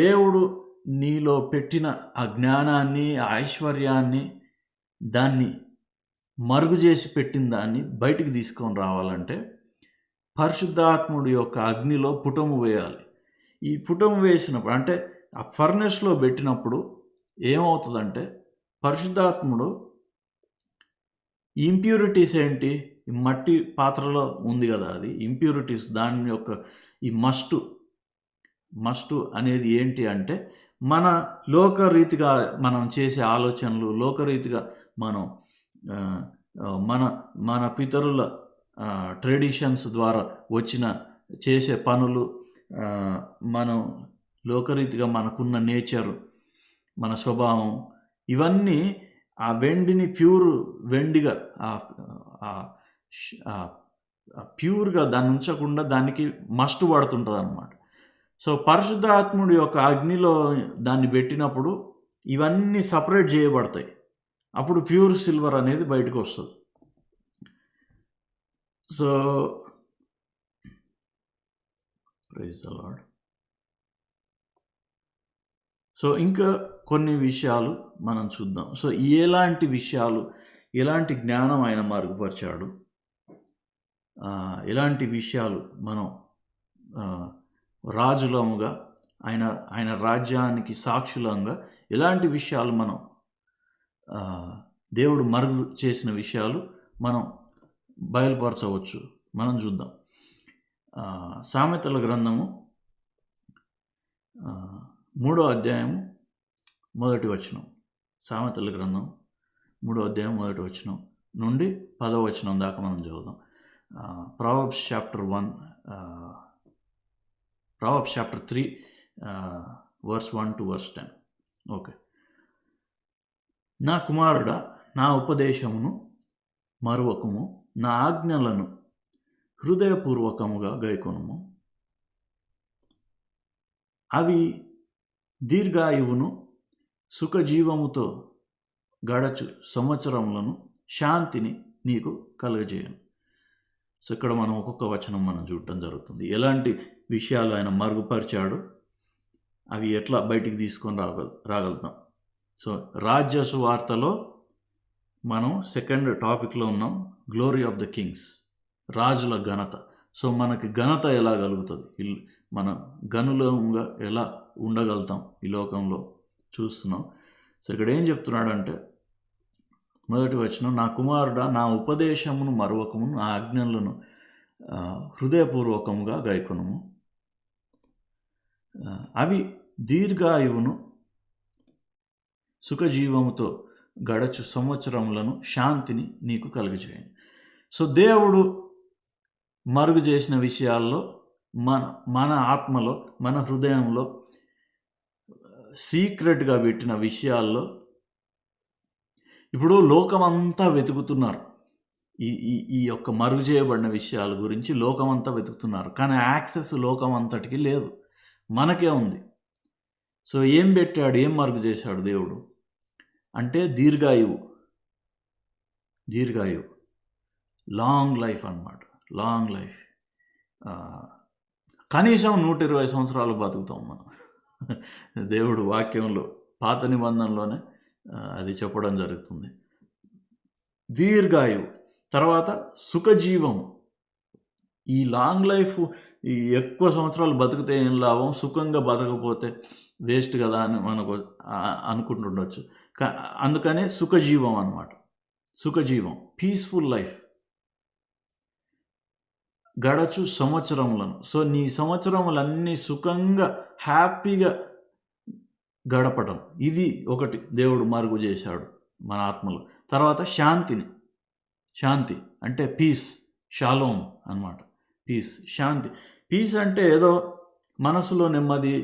దేవుడు నీలో పెట్టిన ఆ జ్ఞానాన్ని, ఆ ఐశ్వర్యాన్ని, దాన్ని మరుగు చేసి పెట్టిన దాన్ని బయటికి తీసుకొని రావాలంటే పరిశుద్ధాత్ముడి యొక్క అగ్నిలో పుటము వేయాలి. ఈ పుటము వేసినప్పుడు అంటే ఆ ఫర్నెస్లో పెట్టినప్పుడు ఏమవుతుందంటే పరిశుద్ధాత్ముడు ఇంప్యూరిటీస్ ఏంటి, ఈ మట్టి పాత్రలో ఉంది కదా, అది ఇంప్యూరిటీస్. దాని యొక్క ఈ మస్టు అనేది ఏంటి అంటే మన లోకరీతిగా మనం చేసే ఆలోచనలు, లోకరీతిగా మనం మన పితరుల ట్రెడిషన్స్ ద్వారా వచ్చిన చేసే పనులు, మనం లోకరీతిగా మనకున్న నేచరు, మన స్వభావం, ఇవన్నీ ఆ వెండిని వెండిగా ప్యూర్గా దాన్ని ఉంచకుండా దానికి మస్టు పడుతుంటుంది అన్నమాట. సో పరిశుద్ధాత్ముడి యొక్క అగ్నిలో దాన్ని పెట్టినప్పుడు ఇవన్నీ సపరేట్ చేయబడతాయి. అప్పుడు ప్యూర్ సిల్వర్ అనేది బయటకు వస్తుంది. So praise the Lord. So ఇంకా కొన్ని విషయాలు మనం చూద్దాం. సో ఎలాంటి విషయాలు, ఎలాంటి జ్ఞానం ఆయన మరుగుపరిచాడు, ఎలాంటి విషయాలు మనం రాజులముగా ఆయన రాజ్యానికి సాక్షులంగా ఎలాంటి విషయాలు మనం దేవుడు మరుగు చేసిన విషయాలు మనం బయలుపరచవచ్చు, మనం చూద్దాం. సామెతల గ్రంథము 3వ అధ్యాయము 1వ వచనం. సామెతల గ్రంథం 3వ అధ్యాయం 1వ వచనం నుండి 10వ వచనం దాకా మనం చదువుదాం. Proverbs chapter 1, Proverbs chapter 3, verse 1 to verse 10. Okay. నా కుమారుడా, నా ఉపదేశమును మరువకము, నా ఆజ్ఞలను హృదయపూర్వకముగా గైకొనుము. అవి దీర్ఘాయువును, సుఖజీవముతో గడచు సంవత్సరములను, శాంతిని నీకు కలుగజేయను. సో ఇక్కడ మనం ఒక్కొక్క వచనం మనం చూడటం జరుగుతుంది. ఎలాంటి విషయాలు ఆయన మరుగుపరిచాడు, అవి ఎట్లా బయటికి తీసుకొని రాగలుగుతాం. సో రాజ్య సువార్తలో మనం 2nd టాపిక్లో ఉన్నాం, గ్లోరీ ఆఫ్ ద కింగ్స్, రాజుల ఘనత. సో మనకి ఘనత ఎలా కలుగుతుంది, మన గనులంగా ఎలా ఉండగలుగుతాం ఈ లోకంలో చూస్తున్నాం. సో ఇక్కడ ఏం చెప్తున్నాడంటే 1వ వచనం, నా కుమారుడా, నా ఉపదేశమును మరువకము, నా ఆజ్ఞలను హృదయపూర్వకముగా గైకొనుము. అవి దీర్ఘాయువును, సుఖజీవముతో గడచు సంవత్సరములను, శాంతిని నీకు కలుగజేయను. సో దేవుడు మరుగు చేసిన విషయాల్లో, మన ఆత్మలో, మన హృదయంలో సీక్రెట్గా పెట్టిన విషయాల్లో ఇప్పుడు లోకమంతా వెతుకుతున్నారు. ఈ యొక్క మరుగు చేయబడిన విషయాల గురించి లోకమంతా వెతుకుతున్నారు, కానీ యాక్సెస్ లోకమంతటికి లేదు, మనకే ఉంది. సో ఏం పెట్టాడు, ఏం మరుగు చేశాడు దేవుడు అంటే దీర్ఘాయువు, లాంగ్ లైఫ్ అన్నమాట. లాంగ్ లైఫ్, కనీసం 120 సంవత్సరాలు బతుకుతాం మనం దేవుడు వాక్యంలో పాత నిబంధనలోనే అది చెప్పడం జరుగుతుంది. దీర్ఘాయువు, తర్వాత సుఖజీవం. ఈ లాంగ్ లైఫ్, ఈ ఎక్కువ సంవత్సరాలు బతికితే ఏం లాభం, సుఖంగా బతకపోతే వేస్ట్ కదా అని మనకు అనుకుంటుండొచ్చు. అందుకనే సుఖజీవం అన్నమాట. సుఖజీవం, పీస్ఫుల్ లైఫ్. గడచు సంవత్సరములను. సో నీ సంవత్సరములన్నీ సుఖంగా హ్యాపీగా గడపడం, ఇది ఒకటి దేవుడు మరుగు చేశాడు మన ఆత్మలో. తర్వాత శాంతి అంటే పీస్, షాలోమ్ అన్నమాట. పీస్, శాంతి. పీస్ అంటే ఏదో మనసులో నెమ్మది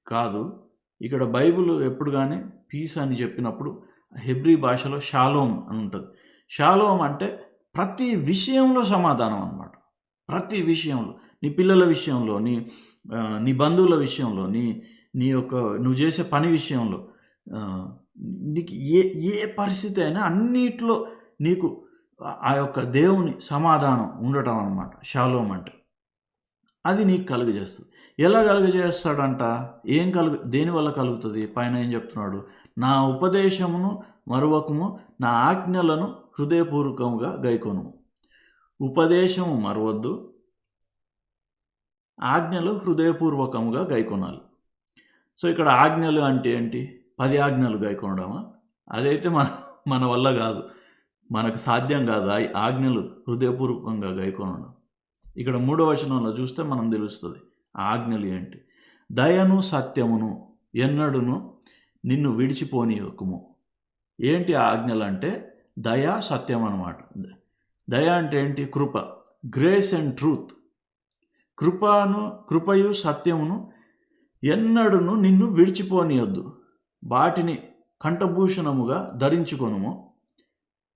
కాదు. ఇక్కడ బైబిల్ ఎప్పుడు కానీ పీస్ అని చెప్పినప్పుడు హెబ్రీ భాషలో షాలోమ్ అని ఉంటుంది. షాలోమ్ అంటే ప్రతి విషయంలో సమాధానం అన్నమాట. ప్రతి విషయంలో, నీ పిల్లల విషయంలో, నీ బంధువుల విషయంలో, నీ యొక్క నువ్వు చేసే పని విషయంలో, నీకు ఏ పరిస్థితి అయినా అన్నిట్లో నీకు ఆ యొక్క దేవుని సమాధానం ఉండటం అన్నమాట షాలోమ్ అంటే. అది నీకు కలుగజేస్తుంది. ఎలా కలుగజేస్తాడంట? దేనివల్ల కలుగుతుంది? పైన ఏం చెప్తున్నాడు? నా ఉపదేశమును మరువకము, నా ఆజ్ఞలను హృదయపూర్వకంగా గైకొనుము. ఉపదేశము మరవద్దు, ఆజ్ఞలు హృదయపూర్వకంగా గైకొనాలి. సో ఇక్కడ ఆజ్ఞలు అంటే ఏంటి? 10 ఆజ్ఞలు గైకొనడమా? అదైతే మన వల్ల కాదు, మనకు సాధ్యం కాదు ఆజ్ఞలు హృదయపూర్వకంగా గైకొనడం. ఇక్కడ 3వ వచనంలో చూస్తే మనం తెలుస్తుంది ఆజ్ఞలు ఏంటి. దయను సత్యమును ఎన్నడును నిన్ను విడిచిపోనీయకుము. ఏంటి ఆజ్ఞలు అంటే? దయ, సత్యం అన్నమాట. దయ అంటే ఏంటి? కృప, గ్రేస్ అండ్ ట్రూత్. కృపయు సత్యమును ఎన్నడును నిన్ను విడిచిపోనీయొద్దు. వాటిని కంఠభూషణముగా ధరించుకొనుము.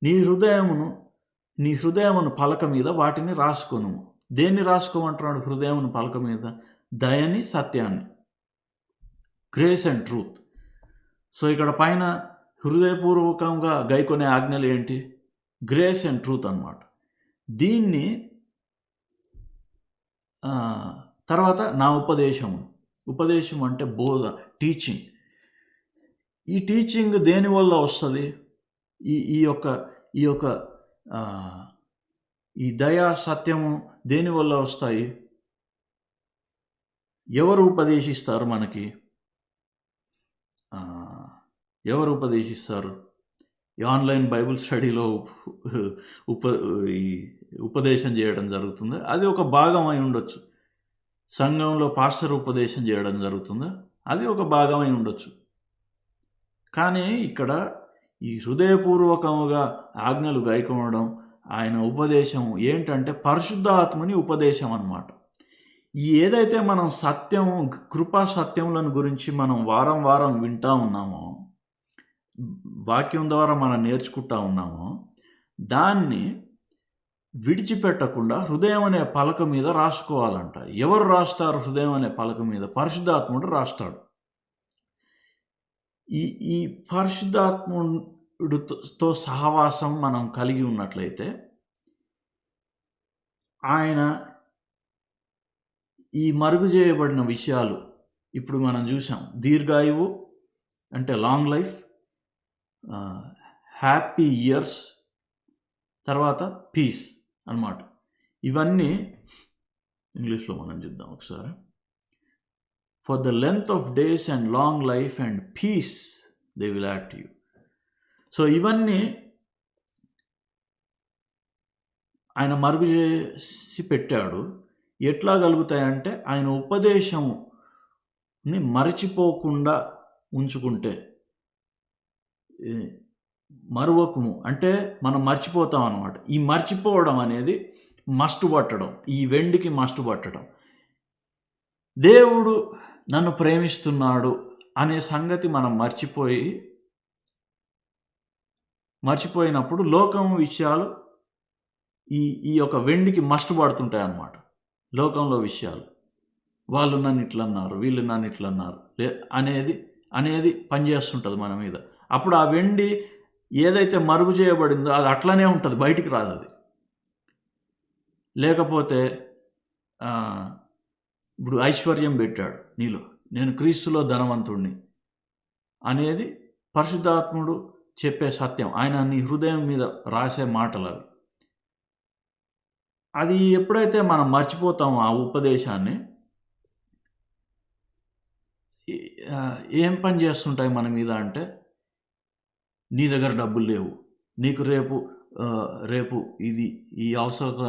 నీ హృదయమును పలక మీద వాటిని రాసుకొనుము. దేన్ని రాసుకోమంటున్నాడు? హృదయమును పలక మీద దయని, సత్యాన్ని, గ్రేస్ అండ్ ట్రూత్. సో ఇక్కడ పైన హృదయపూర్వకంగా గైకొనే ఆజ్ఞలు ఏంటి? గ్రేస్ అండ్ ట్రూత్ అన్నమాట. దీన్ని తర్వాత నా ఉపదేశం అంటే బోధ, టీచింగ్. ఈ టీచింగ్ దేని వల్ల వస్తుంది? ఈ దయా, సత్యము దేని వల్ల వస్తాయి? ఎవరు ఉపదేశిస్తారు మనకి? ఎవరు ఉపదేశిస్తారు? ఈ ఆన్లైన్ బైబిల్ స్టడీలో ఉపదేశం చేయడం జరుగుతుంది. అది ఒక భాగం అయి ఉండొచ్చు. సంఘంలో పాస్టర్ ఉపదేశం చేయడం జరుగుతుందా? అది ఒక భాగం అయి ఉండొచ్చు. కానీ ఇక్కడ ఈ హృదయపూర్వకముగా ఆజ్ఞలు గైకొనడం, ఆయన ఉపదేశం ఏంటంటే పరిశుద్ధాత్మని ఉపదేశం అన్నమాట. ఏదైతే మనం సత్యము, కృపా సత్యములను గురించి మనం వారం వారం వింటా ఉన్నామో, వాక్యం ద్వారా మనం నేర్చుకుంటా ఉన్నామో, దాన్ని విడిచిపెట్టకుండా హృదయం అనే పలక మీద రాసుకోవాలంట. ఎవరు రాస్తారు హృదయం అనే పలక మీద? పరిశుద్ధాత్ముడు రాస్తాడు. ఈ పరిశుద్ధాత్ముడితో సహవాసం మనం కలిగి ఉన్నట్లయితే, ఆయన ఈ మరుగు చేయబడిన విషయాలు ఇప్పుడు మనం చూసాం. దీర్ఘాయువు అంటే లాంగ్ లైఫ్, హ్యాపీ ఇయర్స్, తర్వాత పీస్ అన్నమాట. ఇవన్నీ ఇంగ్లీష్లో మనం చూద్దాం ఒకసారి. For the length of days and long life and peace they will add to you. So ఇవన్నీ ఆయన మరుగు చేసి పెట్టాడు. ఎట్లా కలుగుతాయంటే ఆయన ఉపదేశంని మరచిపోకుండా ఉంచుకుంటే. మరువకము అంటే మనం మర్చిపోతాం అన్నమాట. ఈ మర్చిపోవడం అనేది మస్టు పట్టడం, ఈ వెండికి మస్టు పట్టడం. దేవుడు నన్ను ప్రేమిస్తున్నాడు అనే సంగతి మనం మర్చిపోయినప్పుడు లోకం విషయాలు ఈ యొక్క వెండికి మస్టు పడుతుంటాయి అన్నమాట. లోకంలో విషయాలు, వాళ్ళు నన్ను ఇట్లా అన్నారు, వీళ్ళు నన్ను ఇట్లా అన్నారు అనేది పనిచేస్తుంటుంది మన మీద. అప్పుడు ఆ వెండి ఏదైతే మరుగు చేయబడిందో అది అట్లనే ఉంటుంది, బయటికి రాదు అది. లేకపోతే ఇప్పుడు ఐశ్వర్యం పెట్టాడు నీలో, నేను క్రీస్తులో ధనవంతుడిని అనేది పరిశుద్ధాత్ముడు చెప్పే సత్యం. ఆయన నీ హృదయం మీద రాసే మాటలు అవి. అది ఎప్పుడైతే మనం మర్చిపోతామో ఆ ఉపదేశాన్ని, ఏం పని చేస్తుంటాయి మన మీద అంటే, నీ దగ్గర డబ్బులు లేవు, నీకు రేపు ఈ అవసరత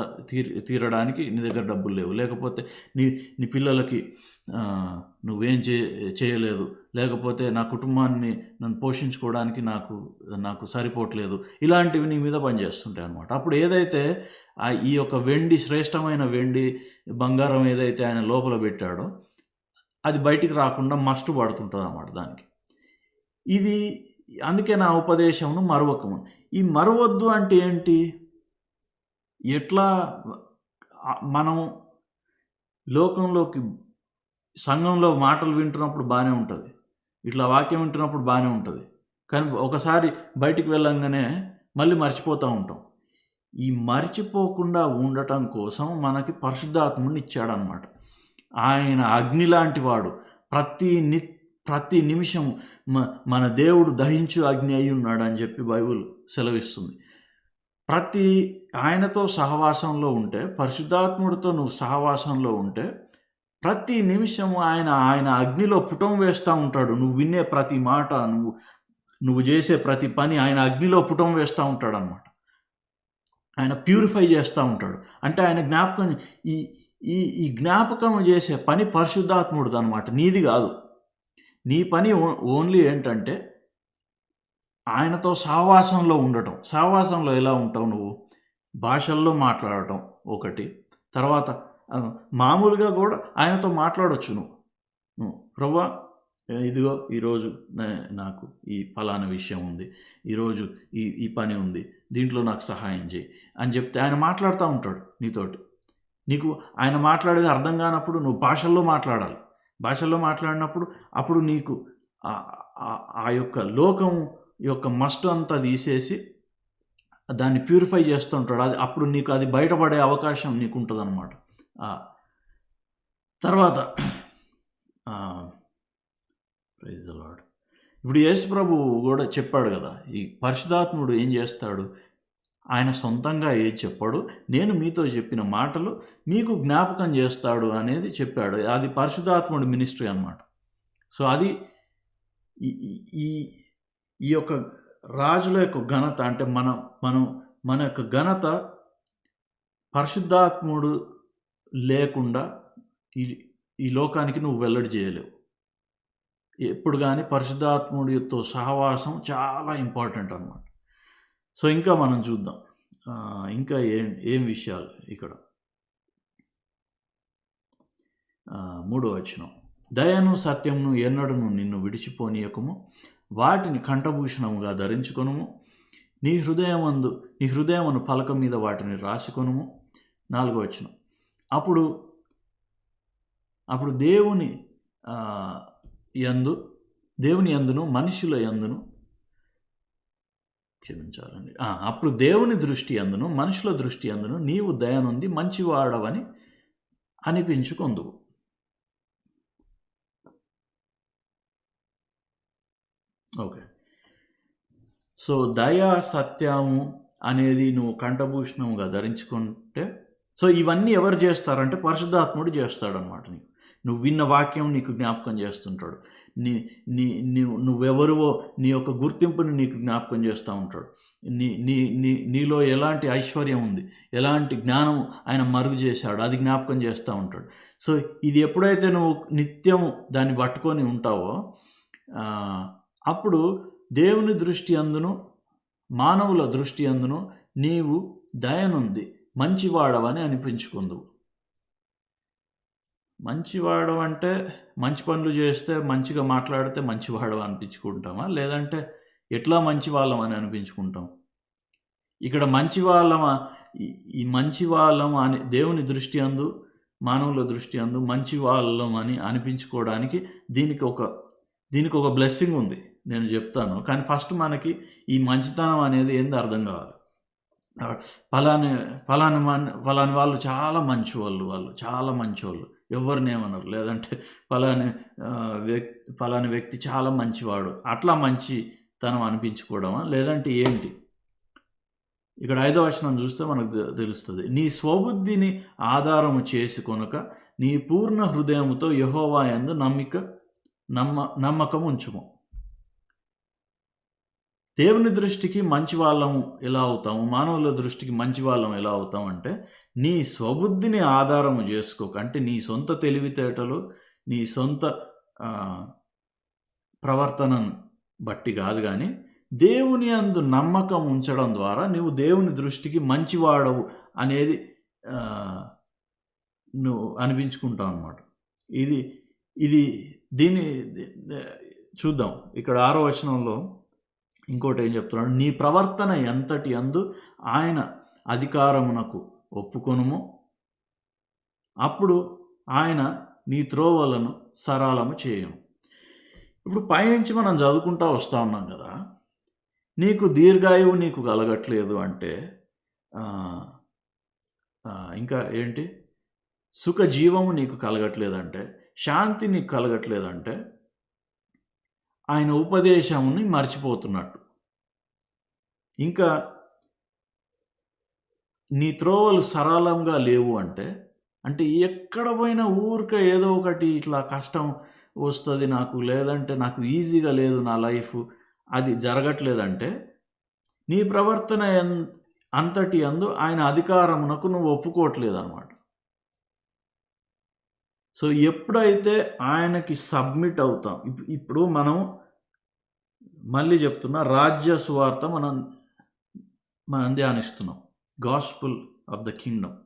తీరడానికి నీ దగ్గర డబ్బులు లేవు, లేకపోతే నీ పిల్లలకి నువ్వేం చేయలేదు, లేకపోతే నా కుటుంబాన్ని నన్ను పోషించుకోవడానికి నాకు సరిపోవట్లేదు, ఇలాంటివి నీ మీద పనిచేస్తుంటాయి అన్నమాట. అప్పుడు ఏదైతే ఈ యొక్క శ్రేష్టమైన వెండి బంగారం ఏదైతే ఆయన లోపల పెట్టాడో అది బయటికి రాకుండా మస్ట్ పడుతుంటుంది అన్నమాట దానికి. ఇది అందుకే నా ఉపదేశమును మరువకము. ఈ మరువద్దు అంటే ఏంటి? ఎట్లా మనం లోకంలోకి సంఘంలో మాటలు వింటున్నప్పుడు బాగానే ఉంటుంది, ఇట్లా వాక్యం వింటున్నప్పుడు బాగానే ఉంటుంది, కానీ ఒకసారి బయటికి వెళ్ళంగానే మళ్ళీ మర్చిపోతూ ఉంటాం. ఈ మర్చిపోకుండా ఉండటం కోసం మనకి పరిశుద్ధాత్ముడిని ఇచ్చాడనమాట. ఆయన అగ్ని లాంటి వాడు. ప్రతి నిమిషం మన దేవుడు దహించు అగ్ని అయి ఉన్నాడు అని చెప్పి బైబిల్ సెలవిస్తుంది. ఆయనతో సహవాసంలో ఉంటే, పరిశుద్ధాత్ముడితో నువ్వు సహవాసంలో ఉంటే ప్రతి నిమిషము ఆయన అగ్నిలో పుటం వేస్తూ ఉంటాడు. నువ్వు వినే ప్రతి మాట, నువ్వు చేసే ప్రతి పని ఆయన అగ్నిలో పుటం వేస్తూ ఉంటాడు అన్నమాట. ఆయన ప్యూరిఫై చేస్తూ ఉంటాడు. అంటే ఆయన జ్ఞాపకం ఈ జ్ఞాపకం చేసే పని పరిశుద్ధాత్ముడిది అనమాట, నీది కాదు. నీ పని ఓన్లీ ఏంటంటే ఆయనతో సహవాసంలో ఉండటం. సహవాసంలో ఎలా ఉంటావు నువ్వు? భాషల్లో మాట్లాడటం ఒకటి, తర్వాత మామూలుగా కూడా ఆయనతో మాట్లాడవచ్చు. నువ్వు ప్రభువా ఇదిగో ఈరోజు నాకు ఈ ఫలానా విషయం ఉంది, ఈరోజు ఈ పని ఉంది, దీంట్లో నాకు సహాయం చేయి అని చెప్తే ఆయన మాట్లాడుతూ ఉంటాడు నీతోటి. నీకు ఆయన మాట్లాడేది అర్థం కానప్పుడు నువ్వు భాషల్లో మాట్లాడాలి. భాషల్లో మాట్లాడినప్పుడు అప్పుడు నీకు ఆ యొక్క లోకం యొక్క మస్ట్ అంతా తీసేసి దాన్ని ప్యూరిఫై చేస్తూ ఉంటాడు. అప్పుడు నీకు అది బయటపడే అవకాశం నీకు ఉంటుంది అన్నమాట. తర్వాత ప్రైజ్ ది లార్డ్. ఇప్పుడు యేసు ప్రభువు కూడా చెప్పాడు కదా, ఈ పరిశుద్ధాత్ముడు ఏం చేస్తాడు? ఆయన సొంతంగా ఏది చెప్పాడు, నేను మీతో చెప్పిన మాటలు మీకు జ్ఞాపకం చేస్తాడు అనేది చెప్పాడు. అది పరిశుద్ధాత్ముడి మినిస్ట్రీ అన్నమాట. సో అది ఈ యొక్క రాజుల యొక్క ఘనత, అంటే మన యొక్క ఘనత పరిశుద్ధాత్ముడు లేకుండా ఈ లోకానికి నువ్వు వెల్లడి చేయలేవు. ఎప్పుడు కానీ పరిశుద్ధాత్ముడితో సహవాసం చాలా ఇంపార్టెంట్ అన్నమాట. సో ఇంకా మనం చూద్దాం, ఇంకా ఏం విషయాలు ఇక్కడ. 3వ వచనం, దయను సత్యమును ఎన్నడను నిన్ను విడిచిపోనీయకము, వాటిని కంఠభూషణముగా ధరించుకొనుము, నీ హృదయమును పలక మీద వాటిని రాసుకొనుము. 4వ వచనం, అప్పుడు దేవుని యందును మనుషుల యందును క్షమించాలండి అప్పుడు దేవుని దృష్టి అందును మనుషుల దృష్టి అందును నీవు దయనుంది మంచివాడవని అనిపించుకొందువు. ఓకే, సో దయా సత్యము అనేది నువ్వు కంఠభూషణముగా ధరించుకుంటే, సో ఇవన్నీ ఎవరు చేస్తారంటే పరిశుద్ధాత్ముడు చేస్తాడనమాట. నువ్వు విన్న వాక్యం నీకు జ్ఞాపకం చేస్తుంటాడు. నువ్వెవరువో నీ యొక్క గుర్తింపుని నీకు జ్ఞాపకం చేస్తూ ఉంటాడు. నీలో ఎలాంటి ఐశ్వర్యం ఉంది, ఎలాంటి జ్ఞానం ఆయన మరుగు చేశాడు, అది జ్ఞాపకం చేస్తూ ఉంటాడు. సో ఇది ఎప్పుడైతే నువ్వు నిత్యము దాన్ని పట్టుకొని ఉంటావో అప్పుడు దేవుని దృష్టి అందును మానవుల దృష్టి అందును నీవు దయనుంది మంచివాడవని అనిపించుకుందువు. మంచివాడు అంటే మంచి పనులు చేస్తే, మంచిగా మాట్లాడితే మంచివాడు అనిపించుకుంటామా, లేదంటే ఎట్లా మంచి వాళ్ళం అని అనిపించుకుంటాం? ఇక్కడ మంచి వాళ్ళమా, ఈ మంచి వాళ్ళం అని దేవుని దృష్టి అందు మానవుల దృష్టి అందు మంచి వాళ్ళం అని అనిపించుకోవడానికి దీనికి ఒక బ్లెస్సింగ్ ఉంది, నేను చెప్తాను. కానీ ఫస్ట్ మనకి ఈ మంచితనం అనేది ఏంది అర్థం కావాలి. పలాని పలాని వాళ్ళు చాలా మంచివాళ్ళు, వాళ్ళు చాలా మంచివాళ్ళు, ఎవరిని ఏమనరు. లేదంటే పలాని వ్యక్తి చాలా మంచివాడు, అట్లా మంచితనం అనిపించుకోవడమా, లేదంటే ఏంటి? ఇక్కడ 5వ వచనం చూస్తే మనకు తెలుస్తుంది. నీ స్వబుద్ధిని ఆధారము చేసుకొనక నీ పూర్ణ హృదయముతో యెహోవా యందు నమ్మకం ఉంచుము. దేవుని దృష్టికి మంచి వాళ్ళము ఎలా అవుతాము, మానవుల దృష్టికి మంచి వాళ్ళం ఎలా అవుతాం అంటే, నీ స్వబుద్ధిని ఆధారము చేసుకోక, అంటే నీ సొంత తెలివితేటలు, నీ సొంత ప్రవర్తనను బట్టి కాదు, కానీ దేవుని యందు నమ్మకం ఉంచడం ద్వారా నువ్వు దేవుని దృష్టికి మంచివాడవు అనేది నువ్వు అనిపించుకుంటావు అన్నమాట. దీన్ని చూద్దాం. ఇక్కడ 6వ వచనంలో ఇంకోటి ఏం చెప్తున్నాడు? నీ ప్రవర్తన ఎంతటి యందు ఆయన అధికారమునకు ఒప్పుకొనుము, అప్పుడు ఆయన నీ త్రోవలను సరళము చేయము. ఇప్పుడు పైనుంచి మనం చదువుకుంటా వస్తూ ఉన్నాం కదా, నీకు దీర్ఘాయువు నీకు కలగట్లేదు అంటే, ఇంకా ఏంటి, సుఖ జీవము నీకు కలగట్లేదంటే, శాంతి నీకు కలగట్లేదంటే ఆయన ఉపదేశముని మర్చిపోతున్నట్టు. ఇంకా నీ త్రోవలు సరళంగా లేవు అంటే ఎక్కడ పోయినా ఊరిక ఏదో ఒకటి ఇట్లా కష్టం వస్తుంది నాకు, లేదంటే నాకు ఈజీగా లేదు నా లైఫ్, అది జరగట్లేదంటే నీ ప్రవర్తన అంతటి యందు ఆయన అధికారమునకు నువ్వు ఒప్పుకోవట్లేదు అన్నమాట. సో ఎప్పుడైతే ఆయనకి సబ్మిట్ అవుతాం, ఇప్పుడు మనం మళ్ళీ చెప్తున్నా, రాజ్య సువార్త మనం ధ్యానిస్తున్నాం, గాస్పుల్ ఆఫ్ ద కింగ్డమ్.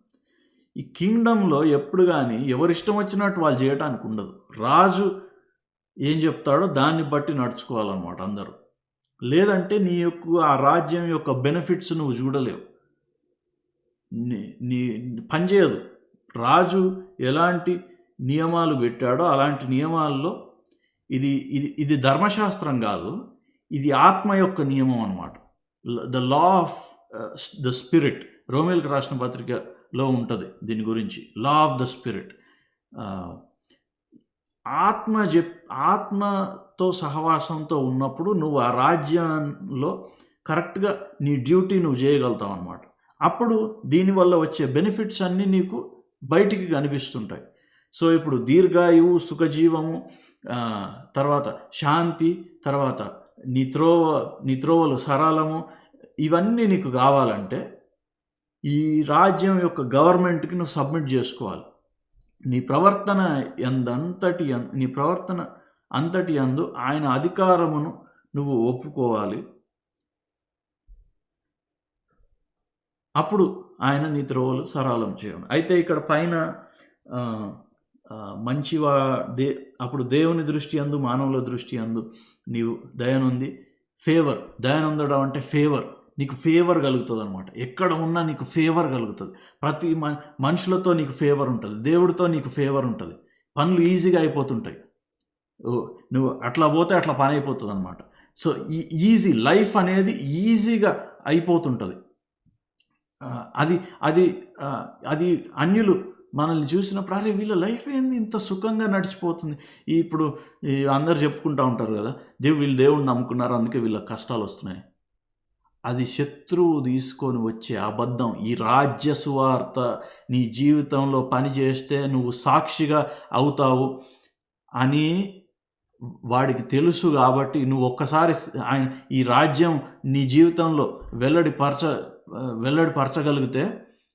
ఈ కింగ్డంలో ఎప్పుడు కానీ ఎవరిష్టం వచ్చినట్టు వాళ్ళు చేయడానికి ఉండదు. రాజు ఏం చెప్తాడో దాన్ని బట్టి నడుచుకోవాలన్నమాట అందరూ. లేదంటే నీ యొక్క ఆ రాజ్యం యొక్క బెనిఫిట్స్ నువ్వు చూడలేవు, నీ పనిచేయదు. రాజు ఎలాంటి నియమాలు పెట్టాడో అలాంటి నియమాల్లో ఇది ధర్మశాస్త్రం కాదు, ఇది ఆత్మ యొక్క నియమం అన్నమాట. The law of the spirit, రోమేల్కి రాసిన పత్రికలో ఉంటుంది దీని గురించి. లా ఆఫ్ ద స్పిరిట్, ఆత్మతో సహవాసంతో ఉన్నప్పుడు నువ్వు ఆ రాజ్యంలో కరెక్ట్గా నీ డ్యూటీ నువ్వు చేయగలుగుతావు అన్నమాట. అప్పుడు దీనివల్ల వచ్చే బెనిఫిట్స్ అన్నీ నీకు బయటికి కనిపిస్తుంటాయి. సో ఇప్పుడు దీర్ఘాయువు, సుఖజీవము, తర్వాత శాంతి, తర్వాత నీ త్రోవలు సరళము, ఇవన్నీ నీకు కావాలంటే ఈ రాజ్యం యొక్క గవర్నమెంట్కి నువ్వు సబ్మిట్ చేసుకోవాలి. నీ ప్రవర్తన అంతటి యందు ఆయన అధికారమును నువ్వు ఒప్పుకోవాలి. అప్పుడు ఆయన నీ త్రోవలు సరళం చేయడం. అయితే ఇక్కడ పైన అప్పుడు దేవుని దృష్టి యందు, మానవుల దృష్టి యందు నీవు దయనుంది. దయనుందడం అంటే ఫేవర్, నీకు ఫేవర్ కలుగుతుంది అనమాట. ఎక్కడ ఉన్నా నీకు ఫేవర్ కలుగుతుంది. ప్రతి మనుషులతో నీకు ఫేవర్ ఉంటుంది, దేవుడితో నీకు ఫేవర్ ఉంటుంది, పనులు ఈజీగా అయిపోతుంటాయి. నువ్వు అట్లా పోతే అట్లా పని అయిపోతుంది అనమాట. సో ఈజీ లైఫ్ అనేది ఈజీగా అయిపోతుంటుంది. అది అన్యులు మనల్ని చూసినప్పుడు, అరే వీళ్ళ లైఫ్ ఏంది ఇంత సుఖంగా నడిచిపోతుంది. ఇప్పుడు అందరు చెప్పుకుంటూ ఉంటారు కదా, వీళ్ళు దేవుడిని నమ్ముకున్నారు అందుకే వీళ్ళకి కష్టాలు వస్తున్నాయి. అది శత్రువు తీసుకొని వచ్చే అబద్ధం. ఈ రాజ్య సువార్త నీ జీవితంలో పని చేస్తే నువ్వు సాక్షిగా అవుతావు అని వాడికి తెలుసు. కాబట్టి నువ్వు ఒక్కసారి ఈ రాజ్యం నీ జీవితంలో వెల్లడిపరచగలిగితే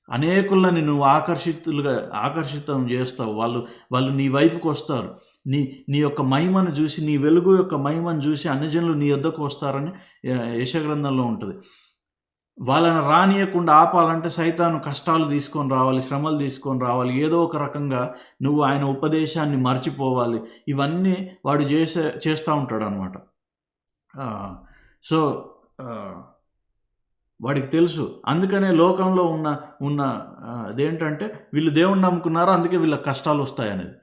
అనేకులని నువ్వు ఆకర్షితం చేస్తావు. వాళ్ళు నీ వైపుకి వస్తారు. నీ యొక్క మహిమను చూసి, నీ వెలుగు యొక్క మహిమను చూసి అన్యజనులు నీ యొద్దకు వస్తారని యెషయా గ్రంథంలో ఉంటుంది. వాళ్ళని రానియకుండా ఆపాలంటే సైతాను కష్టాలు తీసుకొని రావాలి, శ్రమలు తీసుకొని రావాలి, ఏదో ఒక రకంగా నువ్వు ఆయన ఉపదేశాన్ని మర్చిపోవాలి. ఇవన్నీ వాడు చేస్తూ ఉంటాడు అన్నమాట. సో వాడికి తెలుసు. అందుకనే లోకంలో ఉన్న అదేంటంటే వీళ్ళు దేవుణ్ణి నమ్ముకున్నారు అందుకే వీళ్ళకి కష్టాలు వస్తాయనేది.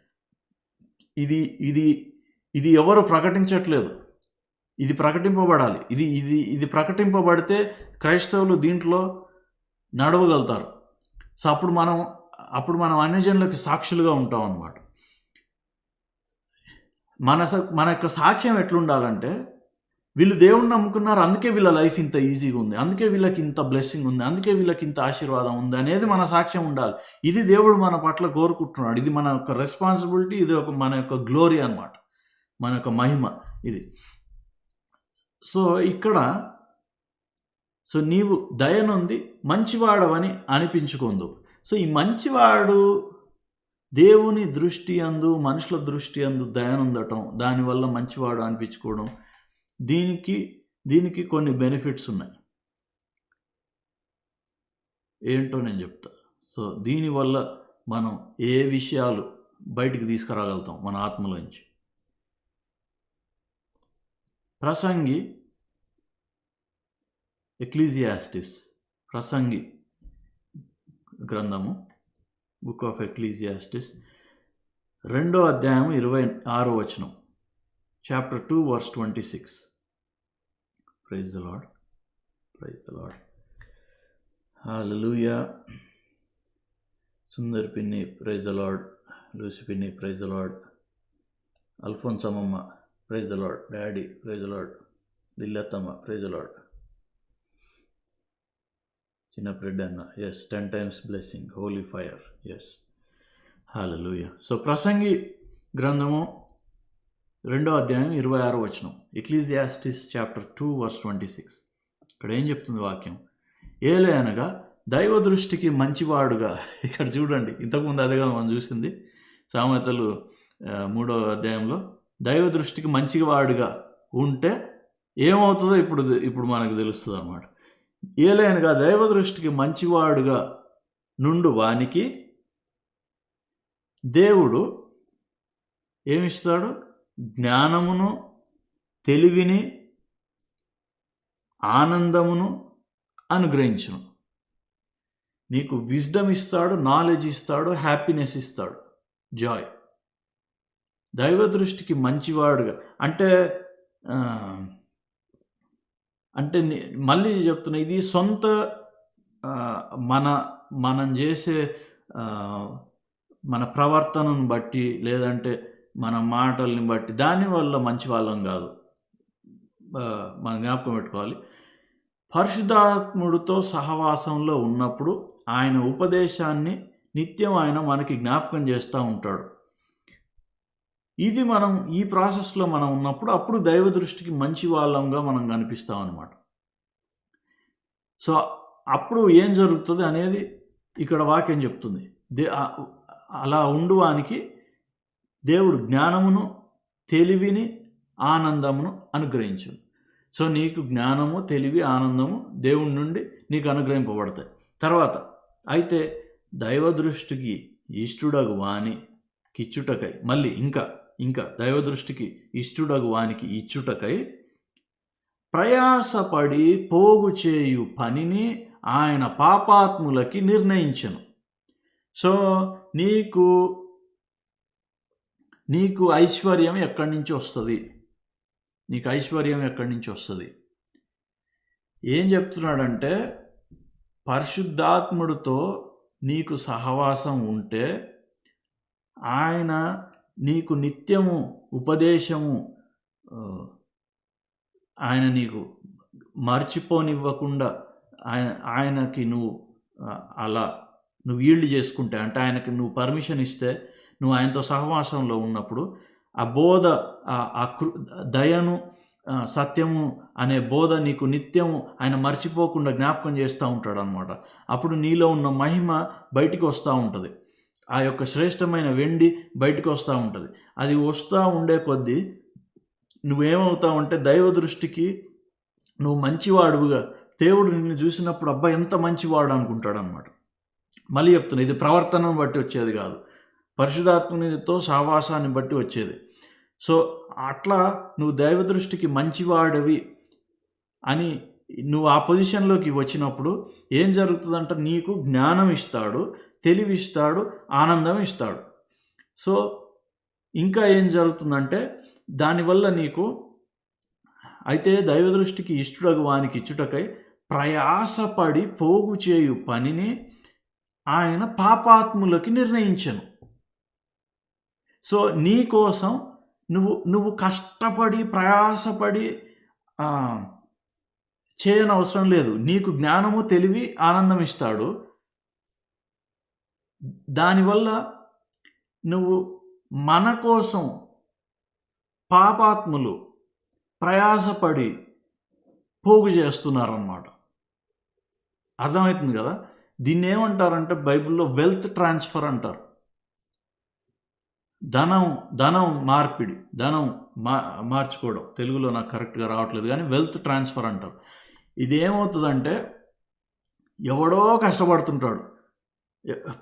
ఇది ఎవరు ప్రకటించట్లేదు, ఇది ప్రకటింపబడాలి. ఇది ప్రకటింపబడితే క్రైస్తవులు దీంట్లో నడవగలుగుతారు. సో అప్పుడు మనం అన్యజనులకి సాక్షులుగా ఉంటాం అన్నమాట. మన యొక్క సాక్ష్యం ఎట్లుండాలంటే, వీళ్ళు దేవుణ్ణి నమ్ముకున్నారు, అందుకే వీళ్ళ లైఫ్ ఇంత ఈజీగా ఉంది, అందుకే వీళ్ళకి ఇంత బ్లెస్సింగ్ ఉంది, అందుకే వీళ్ళకి ఇంత ఆశీర్వాదం ఉంది అనేది మన సాక్ష్యం ఉండాలి. ఇది దేవుడు మన పట్ల కోరుకుంటున్నాడు. ఇది మన యొక్క రెస్పాన్సిబిలిటీ, ఇది మన యొక్క గ్లోరీ అన్నమాట, మన యొక్క మహిమ ఇది. సో ఇక్కడ నీవు దయనుంది మంచివాడవని అనిపించుకుందు. సో ఈ మంచివాడు దేవుని దృష్టి అందు, మనుషుల దృష్టి అందు దయనుందటం, దానివల్ల మంచివాడు అనిపించుకోవడం, దీనికి కొన్ని బెనిఫిట్స్ ఉన్నాయి. ఏంటో నేను చెప్తా. సో దీనివల్ల మనం ఏ విషయాలు బయటికి తీసుకురాగలుగుతాం మన ఆత్మలోంచి. ప్రసంగి, ఎక్లీజియాస్టిస్, ప్రసంగి గ్రంథము, బుక్ ఆఫ్ ఎక్లీజియాస్టిస్ 2వ అధ్యాయం 26వ వచనం, chapter 2 verse 26. Praise the Lord, praise the Lord. Hallelujah. Sundar పిన్ని ప్రైజ్ ద లార్డ్, లూసి పిన్ని ప్రైజ్ ద లార్డ్, అల్ఫోన్స్ అమ్మమ్మ praise the Lord, daddy praise the Lord, Lillathamma praise the Lord, చిన్న బ్రెడ్ అన్న yes, 10 times blessing, holy fire yes, hallelujah. So ప్రసంగి గ్రంథము 2వ అధ్యాయం 26వ వచనం, ఎక్లీజియాస్టిస్ చాప్టర్ 2 వర్స్ 26. ఇక్కడ ఏం చెప్తుంది వాక్యం? ఏలే అనగా దైవ దృష్టికి మంచివాడుగా. ఇక్కడ చూడండి, ఇంతకుముందు అదేగా మనం చూసింది సామెతలు 3వ అధ్యాయంలో, దైవ దృష్టికి మంచివాడుగా ఉంటే ఏమవుతుందో ఇప్పుడు మనకు తెలుస్తుంది అన్నమాట. ఏలైనగా దైవ దృష్టికి మంచివాడుగా నుండు వానికి దేవుడు ఏమిస్తాడు? జ్ఞానమును, తెలివిని, ఆనందమును అనుగ్రహించును. నీకు విజ్డమ్ ఇస్తాడు, నాలెడ్జ్ ఇస్తాడు, హ్యాపీనెస్ ఇస్తాడు, జాయ్. దైవ దృష్టికి మంచివాడుగా అంటే మళ్ళీ చెప్తున్నా, ఇది సొంత మనం చేసే మన ప్రవర్తనను బట్టి, లేదంటే మన మాటల్ని బట్టి, దానివల్ల మంచి వాళ్ళం కాదు. మనం జ్ఞాపకం పెట్టుకోవాలి. పరిశుద్ధాత్ముడితో సహవాసంలో ఉన్నప్పుడు ఆయన ఉపదేశాన్ని నిత్యం ఆయన మనకి జ్ఞాపకం చేస్తూ ఉంటాడు. ఇది మనం ఈ ప్రాసెస్లో మనం ఉన్నప్పుడు అప్పుడు దైవ దృష్టికి మంచి వాళ్ళంగా మనం కనిపిస్తాం అన్నమాట. సో అప్పుడు ఏం జరుగుతుంది అనేది ఇక్కడ వాక్యం చెప్తుంది. అలా ఉండువానికి దేవుడు జ్ఞానమును, తెలివిని, ఆనందమును అనుగ్రహించు. సో నీకు జ్ఞానము, తెలివి, ఆనందము దేవుని నుండి నీకు అనుగ్రహింపబడతాయి. తర్వాత అయితే దైవ దృష్టికి ఇష్టుడగు వాని కిచ్చుటకై, మళ్ళీ ఇంకా దైవ దృష్టికి ఇష్టుడగు వానికి ఇచ్చుటకై ప్రయాసపడి పోగు చేయు పనిని ఆయన పాపాత్ములకి నిర్ణయించెను. సో నీకు ఐశ్వర్యం ఎక్కడి నుంచి వస్తుంది? నీకు ఐశ్వర్యం ఎక్కడి నుంచి వస్తుంది? ఏం చెప్తున్నాడంటే, పరిశుద్ధాత్ముడితో నీకు సహవాసం ఉంటే ఆయన నీకు నిత్యము ఉపదేశము, ఆయన నీకు మర్చిపోనివ్వకుండా ఆయనకి నువ్వు ఈల్డ్ చేసుకుంటే, అంటే ఆయనకి నువ్వు పర్మిషన్ ఇస్తే, నువ్వు ఆయనతో సహవాసంలో ఉన్నప్పుడు ఆ బోధ, దయను, సత్యము అనే బోధ నీకు నిత్యము ఆయన మర్చిపోకుండా జ్ఞాపకం చేస్తూ ఉంటాడు అనమాట. అప్పుడు నీలో ఉన్న మహిమ బయటికి వస్తూ ఉంటుంది. ఆ యొక్క శ్రేష్టమైన వెండి బయటకు వస్తూ ఉంటుంది. అది వస్తూ ఉండే కొద్దీ నువ్వేమవుతావంటే దైవ దృష్టికి నువ్వు మంచివాడుగా, దేవుడు నిన్ను చూసినప్పుడు అబ్బా ఎంత మంచివాడు అనుకుంటాడు అనమాట. మళ్ళీ చెప్తున్నా, ఇది ప్రవర్తనను బట్టి వచ్చేది కాదు, పరిశుద్ధాత్మనితో సహవాసాన్ని బట్టి వచ్చేది. సో అట్లా నువ్వు దైవ దృష్టికి మంచివాడివి అని నువ్వు ఆ పొజిషన్లోకి వచ్చినప్పుడు ఏం జరుగుతుందంటే, నీకు జ్ఞానం ఇస్తాడు, తెలివి ఇస్తాడు, ఆనందం ఇస్తాడు. సో ఇంకా ఏం జరుగుతుందంటే, దానివల్ల నీకు అయితే దైవ దృష్టికి ఇష్టుడగు వానికి ఇచ్చుటకై ప్రయాసపడి పోగు చేయు పనిని ఆయన పాపాత్ములకి నిర్ణయించెను. సో నీ కోసం నువ్వు కష్టపడి ప్రయాసపడి చేయనవసరం లేదు. నీకు జ్ఞానము, తెలివి, ఆనందం ఇస్తాడు. దానివల్ల నువ్వు మన కోసం పాపాత్ములు ప్రయాసపడి పోగు చేస్తున్నారన్నమాట. అర్థమవుతుంది కదా? దీన్ని ఏమంటారంటే బైబిల్లో వెల్త్ ట్రాన్స్ఫర్ అంటారు. ధనం మార్పిడి, ధనం మార్చుకోవడం. తెలుగులో నాకు కరెక్ట్గా రావట్లేదు కానీ వెల్త్ ట్రాన్స్ఫర్ అంటారు. ఇది ఏమవుతుందంటే ఎవడో కష్టపడుతుంటాడు,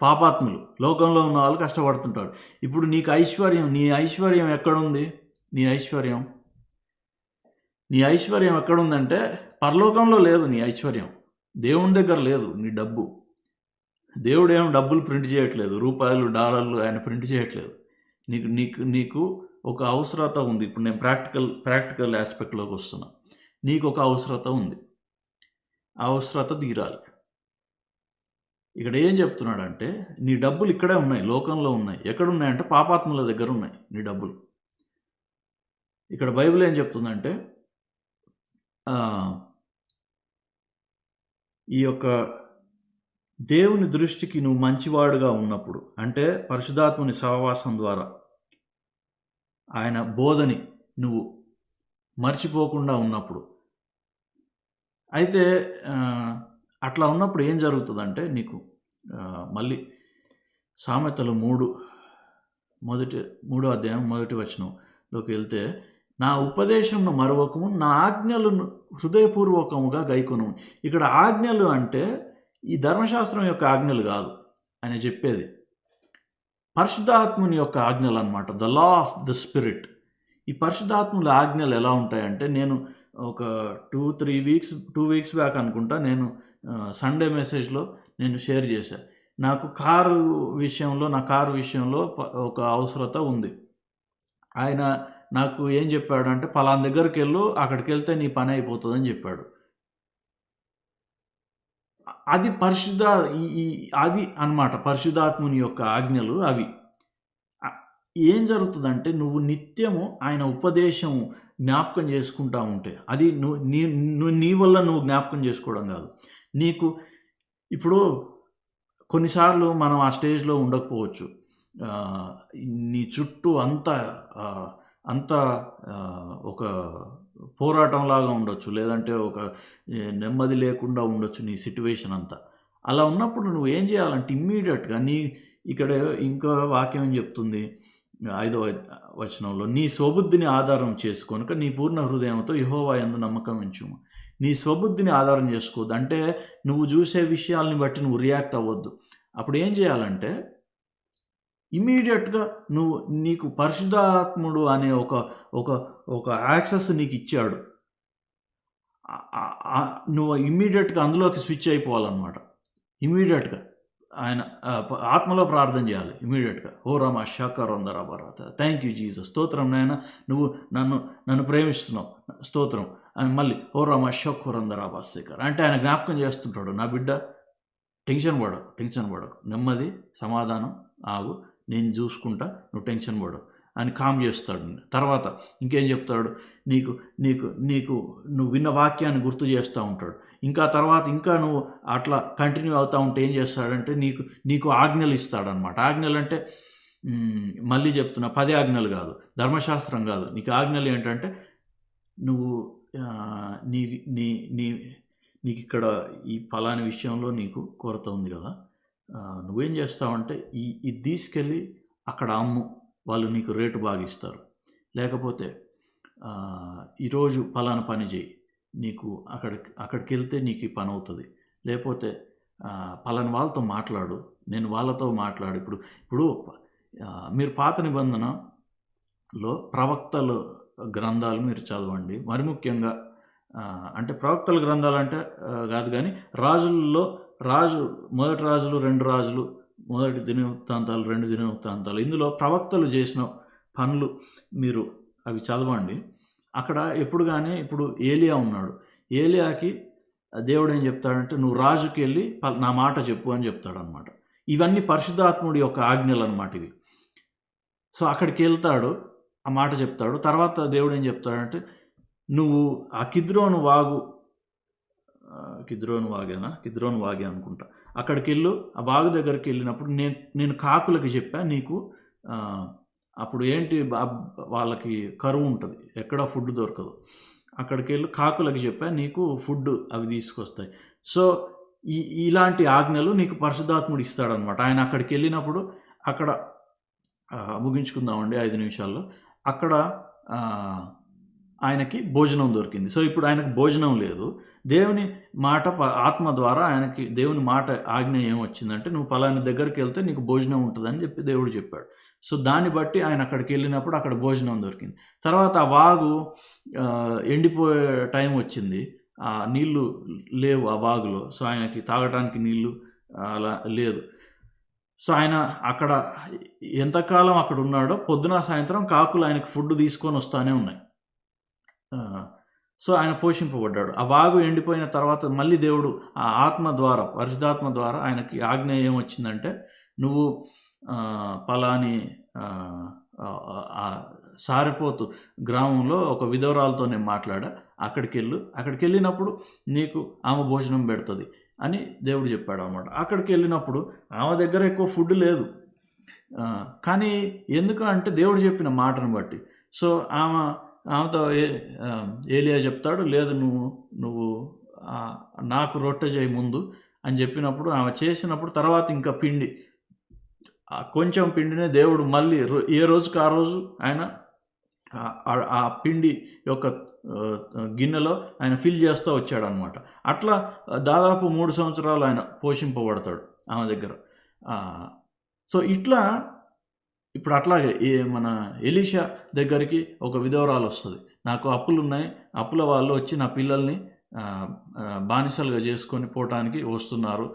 పాపాత్ములు, లోకంలో ఉన్న వాళ్ళు కష్టపడుతుంటారు. ఇప్పుడు నీకు ఐశ్వర్యం, నీ ఐశ్వర్యం ఎక్కడుంది? నీ ఐశ్వర్యం ఎక్కడుందంటే పరలోకంలో లేదు. నీ ఐశ్వర్యం దేవుని దగ్గర లేదు. నీ డబ్బు, దేవుడు ఏం డబ్బులు ప్రింట్ చేయట్లేదు, రూపాయలు, డాలర్లు ఆయన ప్రింట్ చేయట్లేదు. నీకు ఒక అవసరత ఉంది. ఇప్పుడు నేను ప్రాక్టికల్ ఆస్పెక్ట్లోకి వస్తున్నా. నీకు ఒక అవసరత ఉంది, ఆ అవసరత తీరాలి. ఇక్కడ ఏం చెప్తున్నాడంటే నీ డబ్బులు ఇక్కడే ఉన్నాయి, లోకంలో ఉన్నాయి. ఎక్కడున్నాయంటే పాపాత్ముల దగ్గర ఉన్నాయి నీ డబ్బులు. ఇక్కడ బైబిల్ ఏం చెప్తుందంటే ఈ యొక్క దేవుని దృష్టికి నువ్వు మంచివాడుగా ఉన్నప్పుడు, అంటే పరిశుద్ధాత్మని సహవాసం ద్వారా ఆయన బోధని నువ్వు మర్చిపోకుండా ఉన్నప్పుడు, అయితే అట్లా ఉన్నప్పుడు ఏం జరుగుతుందంటే నీకు మళ్ళీ సామెతలు 3వ అధ్యాయం 1వ వచనంలోకి వెళ్తే, నా ఉపదేశంను మరవకము, నా ఆజ్ఞలను హృదయపూర్వకముగా గైకొను. ఇక్కడ ఆజ్ఞలు అంటే ఈ ధర్మశాస్త్రం యొక్క ఆజ్ఞలు కాదు ఆయన చెప్పేది, పరిశుద్ధాత్ముని యొక్క ఆజ్ఞలు అన్నమాట. The law of the spirit. ఈ పరిశుద్ధాత్ముల ఆజ్ఞలు ఎలా ఉంటాయంటే, నేను ఒక 2 వీక్స్ బ్యాక్ అనుకుంటా నేను సండే మెసేజ్లో నేను షేర్ చేశాను. నా కారు విషయంలో ఒక అవసరత ఉంది. ఆయన నాకు ఏం చెప్పాడంటే పలానా దగ్గరికి వెళ్ళు, అక్కడికి వెళ్తే నీ పని అయిపోతుందని చెప్పాడు. అది అది అన్నమాట పరిశుద్ధాత్ముని యొక్క ఆజ్ఞలు అవి. ఏం జరుగుతుందంటే నువ్వు నిత్యము ఆయన ఉపదేశము జ్ఞాపకం చేసుకుంటా ఉంటే, అది నీ వల్ల నువ్వు జ్ఞాపకం చేసుకోవడం కాదు. నీకు ఇప్పుడు కొన్నిసార్లు మనం ఆ స్టేజ్లో ఉండకపోవచ్చు. నీ చుట్టూ అంతా ఒక పోరాటంలాగా ఉండొచ్చు, లేదంటే ఒక నెమ్మది లేకుండా ఉండొచ్చు నీ సిట్యువేషన్ అంతా. అలా ఉన్నప్పుడు నువ్వు ఏం చేయాలంటే ఇమ్మీడియట్గా ఇక్కడ ఇంకో వాక్యం ఏం చెప్తుంది 5వ వచనంలో, నీ స్వబుద్ధిని ఆధారం చేసుకొనుక నీ పూర్ణ హృదయంతో యెహోవా యందు నమ్మకం ఉంచుము. నీ స్వబుద్ధిని ఆధారం చేసుకోవద్దు. అంటే నువ్వు చూసే విషయాల్ని బట్టి నువ్వు రియాక్ట్ అవ్వద్దు. అప్పుడు ఏం చేయాలంటే ఇమ్మీడియట్గా నీకు పరిశుద్ధాత్ముడు అనే ఒక యాక్సెస్ నీకు ఇచ్చాడు. నువ్వు ఇమ్మీడియట్గా అందులోకి స్విచ్ అయిపోవాలన్నమాట. ఇమ్మీడియట్గా ఆయన ఆత్మలో ప్రార్థన చేయాలి. ఇమ్మీడియట్గా ఓ రామా షాకరందరా బరాత, థ్యాంక్ యూ జీసస్, స్తోత్రం నాయన, నువ్వు నన్ను ప్రేమిస్తున్నావు, స్తోత్రం అని మళ్ళీ ఓ రామా షోకరందరా బాసేకర్ అంటే ఆయన జ్ఞాపకం చేస్తుంటాడు, నా బిడ్డ టెన్షన్ పడకు, నెమ్మది, సమాధానం, ఆగు, నేను చూసుకుంటా, నువ్వు టెన్షన్ పడవు అని కామ్ చేస్తాడు. తర్వాత ఇంకేం చెప్తాడు, నువ్వు విన్న వాక్యాన్ని గుర్తు చేస్తూ ఉంటాడు. ఇంకా తర్వాత నువ్వు అట్లా కంటిన్యూ అవుతూ ఉంటే ఏం చేస్తాడంటే నీకు ఆజ్ఞలు ఇస్తాడనమాట. ఆజ్ఞలు అంటే మళ్ళీ చెప్తున్నా 10 ఆజ్ఞలు కాదు, ధర్మశాస్త్రం కాదు. నీకు ఆజ్ఞలు ఏంటంటే నువ్వు నీకు ఇక్కడ ఈ ఫలాని విషయంలో నీకు కొరత ఉంది కదా, నువ్వేం చేస్తావంటే ఇది తీసుకెళ్ళి అక్కడ అమ్ము, వాళ్ళు నీకు రేటు బాగా ఇస్తారు. లేకపోతే ఈరోజు ఫలానా పని చేయి, నీకు అక్కడికి వెళ్తే నీకు ఈ పని అవుతుంది. లేకపోతే ఫలానా వాళ్ళతో మాట్లాడు, నేను వాళ్ళతో మాట్లాడు. ఇప్పుడు మీరు పాత నిబంధనలో ప్రవక్తలు గ్రంథాలు మీరు చదవండి. మరి ముఖ్యంగా అంటే ప్రవక్తల గ్రంథాలు అంటే కాదు కానీ మొదటి రాజులు, 2 రాజులు, మొదటి దినవృత్తాంతాలు, 2 దినవృత్తాంతాలు, ఇందులో ప్రవక్తలు చేసిన పనులు మీరు అవి చదవండి. అక్కడ ఇప్పుడు ఏలియా ఉన్నాడు. ఏలియాకి దేవుడు ఏం చెప్తాడంటే, నువ్వు రాజుకి వెళ్ళి నా మాట చెప్పు అని చెప్తాడనమాట. ఇవన్నీ పరిశుద్ధాత్ముడి యొక్క ఆజ్ఞలు అనమాట ఇవి. సో అక్కడికి వెళ్తాడు, ఆ మాట చెప్తాడు. తర్వాత దేవుడు ఏం చెప్తాడంటే, నువ్వు ఆ కిద్రోను వాగే అనుకుంటా, అక్కడికి వెళ్ళు. ఆ వాగు దగ్గరికి వెళ్ళినప్పుడు నేను కాకులకి చెప్పా నీకు, అప్పుడు ఏంటి వాళ్ళకి కరువు ఉంటుంది, ఎక్కడ ఫుడ్ దొరకదు. అక్కడికి వెళ్ళి కాకులకి చెప్పా నీకు ఫుడ్ అవి తీసుకొస్తాయి. సో ఇలాంటి ఆజ్ఞలు నీకు పరిశుద్ధాత్ముడు ఇస్తాడనమాట. ఆయన అక్కడికి వెళ్ళినప్పుడు అక్కడ ముగించుకుందామండి 5 నిమిషాల్లో. అక్కడ ఆయనకి భోజనం దొరికింది. సో ఇప్పుడు ఆయనకు భోజనం లేదు. దేవుని మాట ఆత్మ ద్వారా ఆయనకి దేవుని మాట ఆజ్ఞ ఏమొచ్చిందంటే, నువ్వు పలాని దగ్గరికి వెళ్తే నీకు భోజనం ఉంటుందని చెప్పి దేవుడు చెప్పాడు. సో దాన్ని బట్టి ఆయన అక్కడికి వెళ్ళినప్పుడు అక్కడ భోజనం దొరికింది. తర్వాత ఆ వాగు ఎండిపోయే టైం వచ్చింది, నీళ్లు లేవు ఆ వాగులో. సో ఆయనకి తాగటానికి నీళ్లు అలా లేదు. సో ఆయన అక్కడ ఎంతకాలం అక్కడ ఉన్నాడో, పొద్దున సాయంత్రం కాకులు ఆయనకు ఫుడ్ తీసుకొని వస్తూనే ఉన్నాయి. సో ఆయన పోషింపబడ్డాడు. ఆ వాగు ఎండిపోయిన తర్వాత మళ్ళీ దేవుడు ఆ ఆత్మ ద్వారా, పరిశుద్ధాత్మ ద్వారా ఆయనకి ఆజ్ఞ ఏమొచ్చిందంటే, నువ్వు పలాని సారిపోతు గ్రామంలో ఒక విధవరాలతో నేను మాట్లాడా, అక్కడికి వెళ్ళినప్పుడు నీకు ఆమె భోజనం పెడుతుంది అని దేవుడు చెప్పాడు అన్నమాట. అక్కడికి వెళ్ళినప్పుడు ఆమె దగ్గర ఎక్కువ ఫుడ్ లేదు, కానీ ఎందుకు అంటే దేవుడు చెప్పిన మాటను బట్టి. సో ఆమెతో ఏలియా చెప్తాడు, లేదు నువ్వు నాకు రొట్టె చేయి ముందు అని చెప్పినప్పుడు ఆమె చేసినప్పుడు తర్వాత ఇంకా పిండి, కొంచెం పిండినే దేవుడు మళ్ళీ ఏ రోజుకి ఆ రోజు ఆయన ఆ పిండి యొక్క గిన్నెలో ఆయన ఫిల్ చేస్తూ వచ్చాడనమాట. అట్లా దాదాపు 3 సంవత్సరాలు ఆయన పోషింపబడతాడు ఆమె దగ్గర. సో ఇట్లా ఇప్పుడు అట్లాగే మన ఎలీషా దగ్గరికి ఒక విధవరాలు వస్తుంది, నాకు అప్పులు ఉన్నాయి, అప్పుల వాళ్ళు వచ్చి నా పిల్లల్ని బానిసలుగా చేసుకొని పోవటానికి వస్తున్నారు,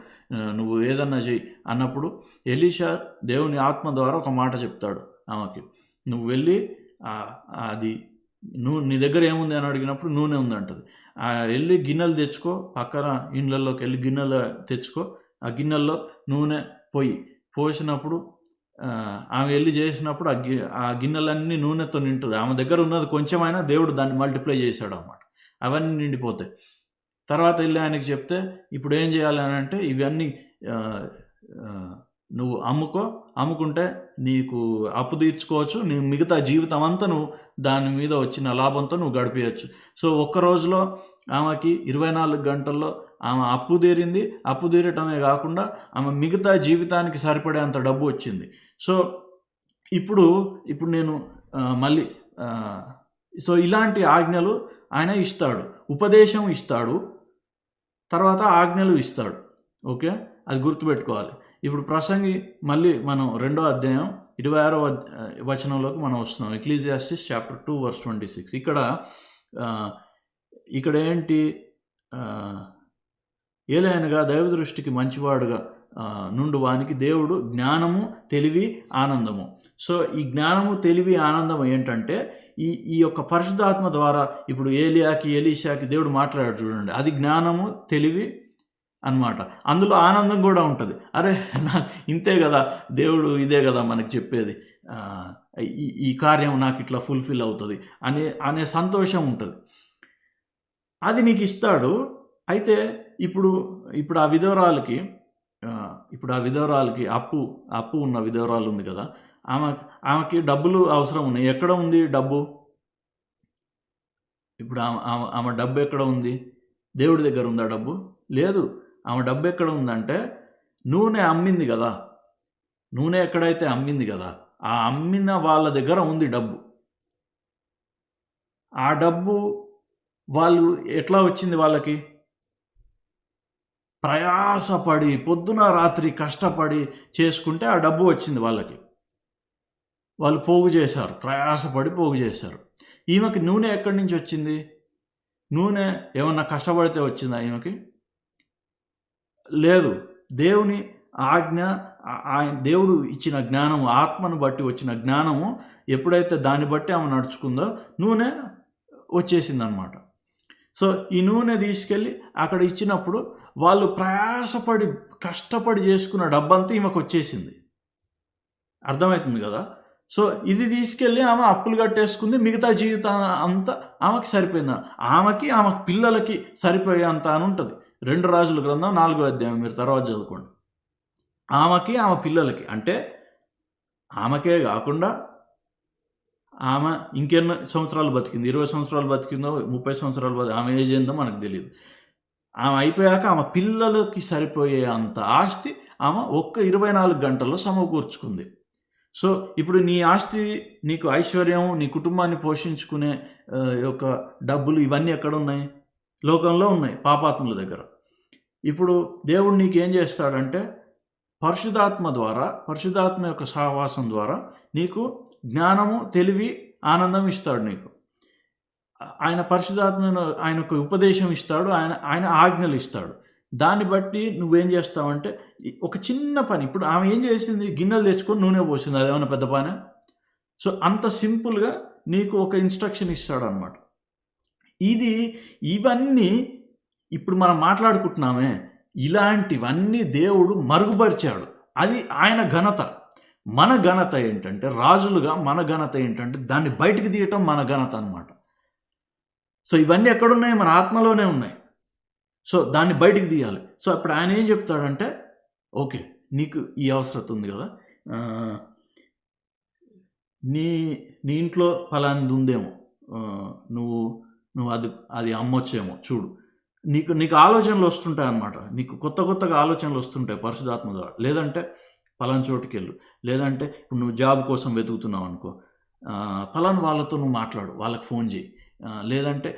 నువ్వు ఏదన్నా చెయ్యి అన్నప్పుడు ఎలీషా దేవుని ఆత్మ ద్వారా ఒక మాట చెప్తాడు ఆమెకి, నువ్వు వెళ్ళి అది నీ దగ్గర ఏముంది అని అడిగినప్పుడు నూనె ఉందంటది. వెళ్ళి గిన్నెలు తెచ్చుకో, పక్కన ఇండ్లలోకి వెళ్ళి గిన్నెలు తెచ్చుకో, ఆ గిన్నెల్లో నూనె పోసినప్పుడు ఆమె వెళ్ళి చేసినప్పుడు ఆ గిన్నెలన్నీ నూనెతో నింటుంది. ఆమె దగ్గర ఉన్నది కొంచెమైనా దేవుడు దాన్ని మల్టిప్లై చేశాడు అన్నమాట, అవన్నీ నిండిపోతాయి. తర్వాత వెళ్ళి ఆయనకి చెప్తే, ఇప్పుడు ఏం చేయాలి అని అంటే, ఇవన్నీ నువ్వు అమ్ముకుంటే నీకు అప్పు తీర్చుకోవచ్చు, నీ మిగతా జీవితం అంతా నువ్వు దాని మీద వచ్చిన లాభంతో నువ్వు గడిపేయచ్చు. సో ఒక్క రోజులో ఆమెకి 24 గంటల్లో ఆమె అప్పు తీరింది. అప్పు తీరటమే కాకుండా ఆమె మిగతా జీవితానికి సరిపడేంత డబ్బు వచ్చింది. సో ఇప్పుడు నేను మళ్ళీ సో ఇలాంటి ఆజ్ఞలు ఆయన ఇస్తాడు, ఉపదేశం ఇస్తాడు, తర్వాత ఆజ్ఞలు ఇస్తాడు. ఓకే, అది గుర్తుపెట్టుకోవాలి. ఇప్పుడు ప్రసంగి మళ్ళీ మనం 2వ అధ్యాయం 26వ వచనంలోకి మనం వస్తున్నాం. ఎక్లీజియాస్టిస్ చాప్టర్ 2 వర్స్ 26. ఇక్కడ ఏంటి, ఏలైనగా దైవ దృష్టికి మంచివాడుగా నుండు వానికి దేవుడు జ్ఞానము, తెలివి, ఆనందము. సో ఈ జ్ఞానము, తెలివి, ఆనందం ఏంటంటే ఈ యొక్క పరిశుద్ధాత్మ ద్వారా ఇప్పుడు ఏలియాకి, ఎలీషాకి దేవుడు మాట్లాడాడు చూడండి, అది జ్ఞానము, తెలివి అన్నమాట. అందులో ఆనందం కూడా ఉంటుంది. అరే ఇంతే కదా దేవుడు, ఇదే కదా మనకు చెప్పేది, ఈ కార్యం నాకు ఇట్లా ఫుల్ఫిల్ అవుతుంది అనే సంతోషం ఉంటుంది. అది నీకు ఇస్తాడు. అయితే ఇప్పుడు ఆ విధవరాలకి అప్పు ఉన్న విధవరాలు ఉంది కదా, ఆమెకి డబ్బులు అవసరం ఉన్నాయి. ఎక్కడ ఉంది డబ్బు? ఇప్పుడు ఆమె డబ్బు ఎక్కడ ఉంది? దేవుడి దగ్గర ఉందా డబ్బు? లేదు. ఆమె డబ్బు ఎక్కడ ఉందంటే, నూనె అమ్మింది కదా, నూనె ఎక్కడైతే అమ్మింది కదా, ఆ అమ్మిన వాళ్ళ దగ్గర ఉంది డబ్బు. ఆ డబ్బు వాళ్ళు ఎట్లా వచ్చింది? వాళ్ళకి ప్రయాసపడి పొద్దున రాత్రి కష్టపడి చేసుకుంటే ఆ డబ్బు వచ్చింది వాళ్ళకి. వాళ్ళు పోగు చేశారు, ప్రయాసపడి పోగు చేశారు. ఈమెకి నూనె ఎక్కడి నుంచి వచ్చింది? నూనె ఏమన్నా కష్టపడితే వచ్చిందా ఈమెకి? లేదు. దేవుని ఆజ్ఞ, దేవుడు ఇచ్చిన జ్ఞానము, ఆత్మను బట్టి వచ్చిన జ్ఞానము ఎప్పుడైతే దాన్ని బట్టి ఆమె నడుచుకుందో నూనె వచ్చేసిందనమాట. సో ఈ నూనె తీసుకెళ్ళి అక్కడ ఇచ్చినప్పుడు వాళ్ళు ప్రయాసపడి కష్టపడి చేసుకున్న డబ్బంతా ఈమెకు వచ్చేసింది. అర్థమవుతుంది కదా. సో ఇది తీసుకెళ్ళి ఆమె అప్పులు కట్టేసుకుంది. మిగతా జీవితం అంతా ఆమెకి సరిపోయింది. ఆమె పిల్లలకి సరిపోయే అంత అని ఉంటుంది. 2 రాజుల గ్రంథం 4వ అధ్యాయం మీరు తర్వాత చదువుకోండి. ఆమె పిల్లలకి, అంటే ఆమెకే కాకుండా ఆమె ఇంకెన్ని సంవత్సరాలు బతికింది, 20 సంవత్సరాలు బతికిందో 30 సంవత్సరాలు ఆమె ఏజ్ ఏందో మనకు తెలియదు. ఆమె అయిపోయాక ఆమె పిల్లలకి సరిపోయే అంత ఆస్తి ఆమె ఒక్క 24 గంటల్లో సమకూర్చుకుంది. సో ఇప్పుడు నీ ఆస్తి, నీకు ఐశ్వర్యం, నీ కుటుంబాన్ని పోషించుకునే యొక్క డబ్బులు ఇవన్నీ ఎక్కడున్నాయి? లోకంలో ఉన్నాయి, పాపాత్ముల దగ్గర. ఇప్పుడు దేవుడు నీకేం చేస్తాడంటే పరిశుద్ధాత్మ యొక్క సహవాసం ద్వారా నీకు జ్ఞానము, తెలివి, ఆనందం ఇస్తాడు. నీకు ఆయన పరిశుద్ధాత్మను, ఆయన యొక్క ఉపదేశం ఇస్తాడు, ఆయన ఆజ్ఞలు ఇస్తాడు. దాన్ని బట్టి నువ్వేం చేస్తావంటే ఒక చిన్న పని, ఇప్పుడు ఆమె ఏం చేసింది, గిన్నెలు తెచ్చుకొని నూనె పోసింది, అదేమన్నా పెద్ద పని? సో అంత సింపుల్గా నీకు ఒక ఇన్స్ట్రక్షన్ ఇస్తాడు అనమాట. ఇవన్నీ ఇప్పుడు మనం మాట్లాడుకుంటున్నామే, ఇలాంటివన్నీ దేవుడు మరుగుపరిచాడు. అది ఆయన ఘనత. మన ఘనత ఏంటంటే, రాజులుగా మన ఘనత ఏంటంటే దాన్ని బయటికి తీయటం మన ఘనత అనమాట. సో ఇవన్నీ ఎక్కడున్నాయి? మన ఆత్మలోనే ఉన్నాయి. సో దాన్ని బయటికి తీయాలి. సో అప్పుడు ఆయన ఏం చెప్తాడంటే, ఓకే నీకు ఈ అవసరం ఉంది కదా, నీ ఇంట్లో ఫలానిది ఉందేమో, నువ్వు అది అమ్మొచ్చేమో చూడు. నీకు ఆలోచనలు వస్తుంటాయి అన్నమాట. నీకు కొత్తగా ఆలోచనలు వస్తుంటాయి పరిశుద్ధాత్మ ద్వారా. లేదంటే పలానా చోటుకి వెళ్ళు, లేదంటే ఇప్పుడు నువ్వు జాబ్ కోసం వెతుకుతున్నావు అనుకో, ఫలానా వాళ్ళతో నువ్వు మాట్లాడు, వాళ్ళకి ఫోన్ చేయి. లేదంటే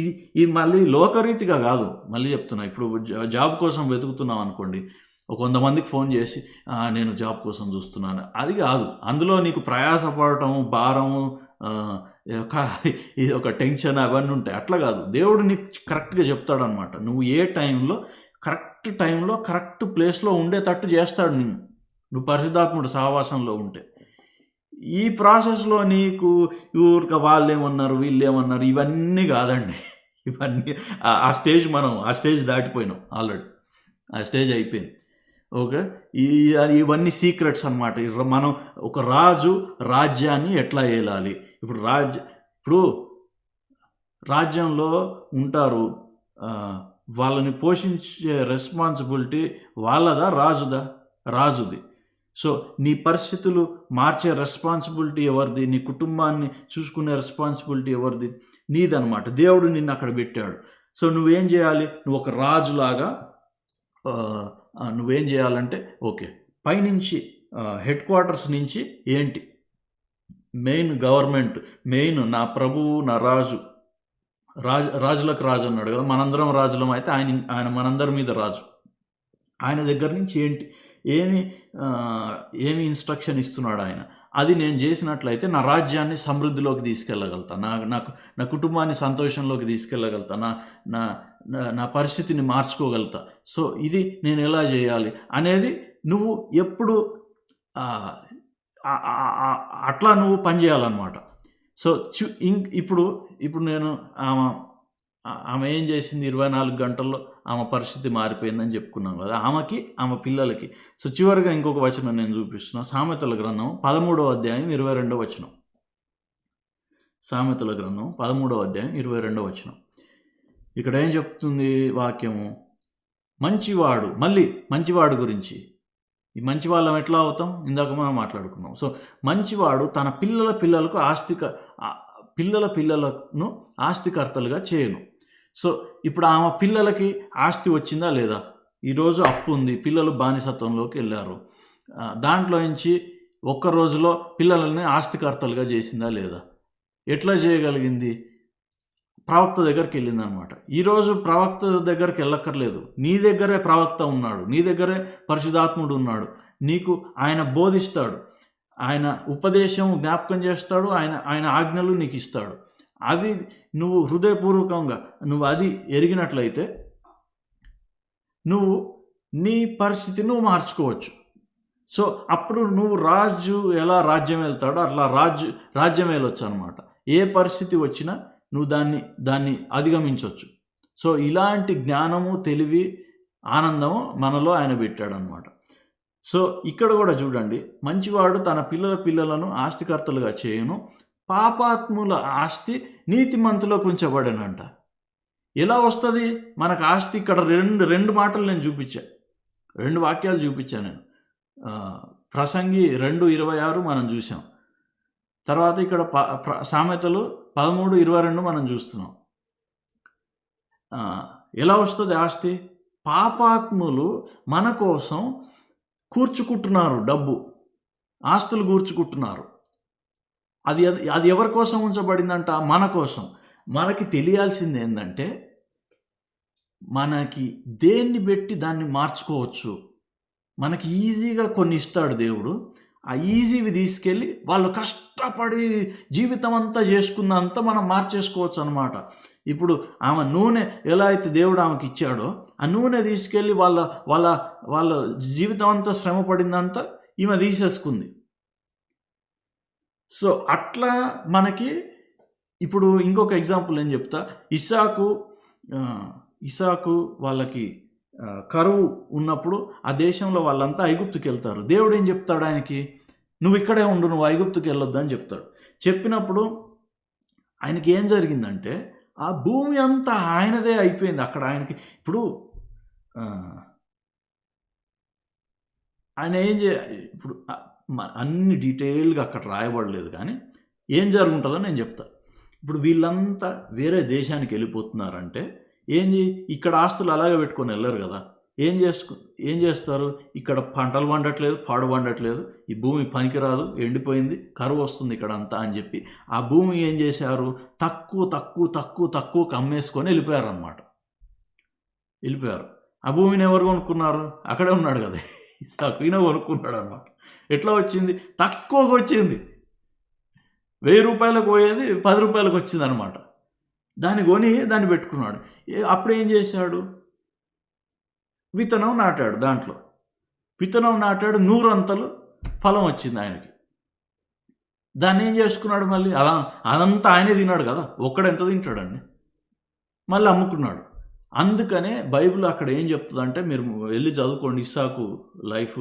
ఇది మళ్ళీ లోకరీతిగా కాదు, మళ్ళీ చెప్తున్నా. ఇప్పుడు జాబ్ కోసం వెతుకుతున్నావు అనుకోండి, ఒక 100 మందికి ఫోన్ చేసి నేను జాబ్ కోసం చూస్తున్నాను, అది కాదు. అందులో నీకు ప్రయాసపడటము, భారము, ఇది ఒక టెన్షన్ అవన్నీ ఉంటాయి. అట్లా కాదు. దేవుడు నీకు కరెక్ట్గా చెప్తాడనమాట. నువ్వు ఏ టైంలో, కరెక్ట్ టైంలో, కరెక్ట్ ప్లేస్లో ఉండేటట్టు చేస్తాడు నువ్వు పరిశుద్ధాత్ముడు సహవాసంలో ఉంటే. ఈ ప్రాసెస్లో నీకు ఊరిక వాళ్ళేమన్నారు, వీళ్ళేమన్నారు, ఇవన్నీ కాదండి. ఇవన్నీ ఆ స్టేజ్ దాటిపోయినాం ఆల్రెడీ. ఆ స్టేజ్ అయిపోయింది. ఓకే, ఇవన్నీ సీక్రెట్స్ అనమాట. మనం ఒక రాజ్యాన్ని ఎట్లా ఏలాలి. ఇప్పుడు రాజ్యంలో ఉంటారు, వాళ్ళని పోషించే రెస్పాన్సిబిలిటీ వాళ్ళదా, రాజుది. సో నీ పరిస్థితులు మార్చే రెస్పాన్సిబిలిటీ ఎవరిది? నీ కుటుంబాన్ని చూసుకునే రెస్పాన్సిబిలిటీ ఎవరిది? నీదనమాట. దేవుడు నిన్ను అక్కడ పెట్టాడు. సో నువ్వేం చేయాలి? నువ్వు ఒక రాజులాగా నువ్వేం చేయాలంటే, ఓకే, పైనుంచి హెడ్ క్వార్టర్స్ నుంచి ఏంటి మెయిన్ గవర్నమెంట్, మెయిన్ నా ప్రభువు, నా రాజులకు రాజు అన్నాడు కదా, మనందరం రాజులం. అయితే ఆయన మనందరి మీద రాజు. ఆయన దగ్గర నుంచి ఏమి ఇన్స్ట్రక్షన్ ఇస్తున్నాడు ఆయన, అది నేను చేసినట్లయితే నా రాజ్యాన్ని సమృద్ధిలోకి తీసుకెళ్ళగలుగుతా, నా కుటుంబాన్ని సంతోషంలోకి తీసుకెళ్ళగలుగుతా, నా పరిస్థితిని మార్చుకోగలుగుతా. సో ఇది నేను ఎలా చేయాలి అనేది నువ్వు ఎప్పుడు అట్లా నువ్వు పనిచేయాలన్నమాట. సో ఇప్పుడు నేను ఆమె ఏం చేసింది, 24 గంటల్లో ఆమె పరిస్థితి మారిపోయిందని చెప్పుకున్నాం కదా, ఆమె పిల్లలకి. సో చివరిగా ఇంకొక వచనం నేను చూపిస్తున్నా. సామెతల గ్రంథం 13వ అధ్యాయం 22వ వచనం. సామెతల గ్రంథం 13వ అధ్యాయం 22వ వచనం. ఇక్కడ ఏం చెప్తుంది వాక్యము? మంచివాడు గురించి. ఈ మంచి వాళ్ళం ఎట్లా అవుతాం? ఇందాక మనం మాట్లాడుకున్నాం. సో మంచివాడు తన పిల్లలకు పిల్లలను ఆస్తికర్తలుగా చేయను. సో ఇప్పుడు ఆమె పిల్లలకి ఆస్తి వచ్చిందా లేదా? ఈరోజు అప్పు ఉంది, పిల్లలు బానిసత్వంలోకి వెళ్ళారు. దాంట్లో నుంచి ఒక్క రోజులో పిల్లలని ఆస్తికర్తలుగా చేసిందా లేదా? ఎట్లా చేయగలిగింది? ప్రవక్త దగ్గరికి వెళ్ళిందనమాట. ఈరోజు ప్రవక్త దగ్గరికి వెళ్ళక్కర్లేదు, నీ దగ్గరే ప్రవక్త ఉన్నాడు, నీ దగ్గరే పరిశుద్ధాత్ముడు ఉన్నాడు. నీకు ఆయన బోధిస్తాడు, ఆయన ఉపదేశం జ్ఞాపకం చేస్తాడు, ఆయన ఆజ్ఞలు నీకు ఇస్తాడు. అవి నువ్వు హృదయపూర్వకంగా నువ్వు అది ఎరిగినట్లయితే నువ్వు నీ పరిస్థితి నువ్వు మార్చుకోవచ్చు. సో అప్పుడు నువ్వు రాజ్యం వెళ్తాడో అట్లా రాజ్యం వెళ్ళొచ్చు అనమాట. ఏ పరిస్థితి వచ్చినా నువ్వు దాన్ని దాన్ని అధిగమించవచ్చు. సో ఇలాంటి జ్ఞానము, తెలివి, ఆనందము మనలో ఆయన పెట్టాడనమాట. సో ఇక్కడ కూడా చూడండి, మంచివాడు తన పిల్లలను ఆస్తికర్తలుగా చేయును, పాపాత్ముల ఆస్తి నీతిమంతులకు ఉంచబడనంట. ఎలా వస్తుంది మనకు ఆస్తి? ఇక్కడ రెండు మాటలు నేను చూపించా, 2 వాక్యాలు చూపించాను నేను. ప్రసంగి 2:26 మనం చూసాం. తర్వాత ఇక్కడ సామెతలు 13:22 మనం చూస్తున్నాం. ఎలా వస్తుంది ఆస్తి? పాపాత్ములు మన కోసం కూర్చుకుంటున్నారు, డబ్బు, ఆస్తులు కూర్చుకుంటున్నారు. అది ఎవరి కోసం ఉంచబడిందంట? మన కోసం. మనకి తెలియాల్సింది ఏంటంటే, మనకి దేన్ని పెట్టి దాన్ని మార్చుకోవచ్చు. మనకి ఈజీగా కొన్ని ఇస్తాడు దేవుడు. ఆ ఈజీవి తీసుకెళ్ళి వాళ్ళు కష్టపడి జీవితం అంతా చేసుకున్నంత మనం మార్చేసుకోవచ్చు అనమాట. ఇప్పుడు ఆమె నూనె ఎలా అయితే దేవుడు ఆమెకి ఇచ్చాడో, ఆ నూనె తీసుకెళ్ళి వాళ్ళ వాళ్ళ వాళ్ళ జీవితం అంతా శ్రమ పడిందంతా ఈమె తీసేసుకుంది. సో అట్లా మనకి ఇప్పుడు ఇంకొక ఎగ్జాంపుల్ నేను చెప్తా. ఇస్సాకు వాళ్ళకి కరువు ఉన్నప్పుడు ఆ దేశంలో వాళ్ళంతా ఐగుప్తుకి వెళ్తారు. దేవుడు ఏం చెప్తాడు ఆయనకి? నువ్వు ఇక్కడే ఉండు, నువ్వు ఐగుప్తుకి వెళ్ళొద్దు అని చెప్తాడు. చెప్పినప్పుడు ఆయనకి ఏం జరిగిందంటే, ఆ భూమి అంతా ఆయనదే అయిపోయింది. అక్కడ ఆయనకి ఇప్పుడు ఆయన ఇప్పుడు అన్ని డీటెయిల్గా అక్కడ రాయబడలేదు, కానీ ఏం జరుగుతుందో నేను చెప్తా. ఇప్పుడు వీళ్ళంతా వేరే దేశానికి వెళ్ళిపోతున్నారంటే ఇక్కడ ఆస్తులు అలాగే పెట్టుకొని వెళ్ళరు కదా. ఏం చేస్తారు? ఇక్కడ పంటలు పండట్లేదు, పాడు పండట్లేదు, ఈ భూమి పనికిరాదు, ఎండిపోయింది, కరువు వస్తుంది ఇక్కడ అంతా అని చెప్పి ఆ భూమి ఏం చేశారు? తక్కువకు అమ్మేసుకొని వెళ్ళిపోయారు. ఆ భూమిని ఎవరు కొనుక్కున్నారు? అక్కడే ఉన్నాడు కదా ఈయన కొనుక్కున్నాడు అనమాట. ఎట్లా వచ్చింది? తక్కువకు వచ్చింది. 1000 రూపాయలకు పోయేది 10 రూపాయలకు వచ్చింది అనమాట. దాన్ని కొని దాన్ని పెట్టుకున్నాడు. అప్పుడు ఏం చేశాడు? విత్తనం నాటాడు. దాంట్లో విత్తనం నాటాడు, 100 అంతలు ఫలం వచ్చింది ఆయనకి. దాన్ని ఏం చేసుకున్నాడు? మళ్ళీ అదంతా ఆయనే తిన్నాడు కదా, ఒక్కడెంత తింటాడండి? మళ్ళీ అమ్ముకున్నాడు. అందుకనే బైబిల్ అక్కడ ఏం చెప్తుందంటే, మీరు వెళ్ళి చదువుకోండి, ఇస్సాకు లైఫ్.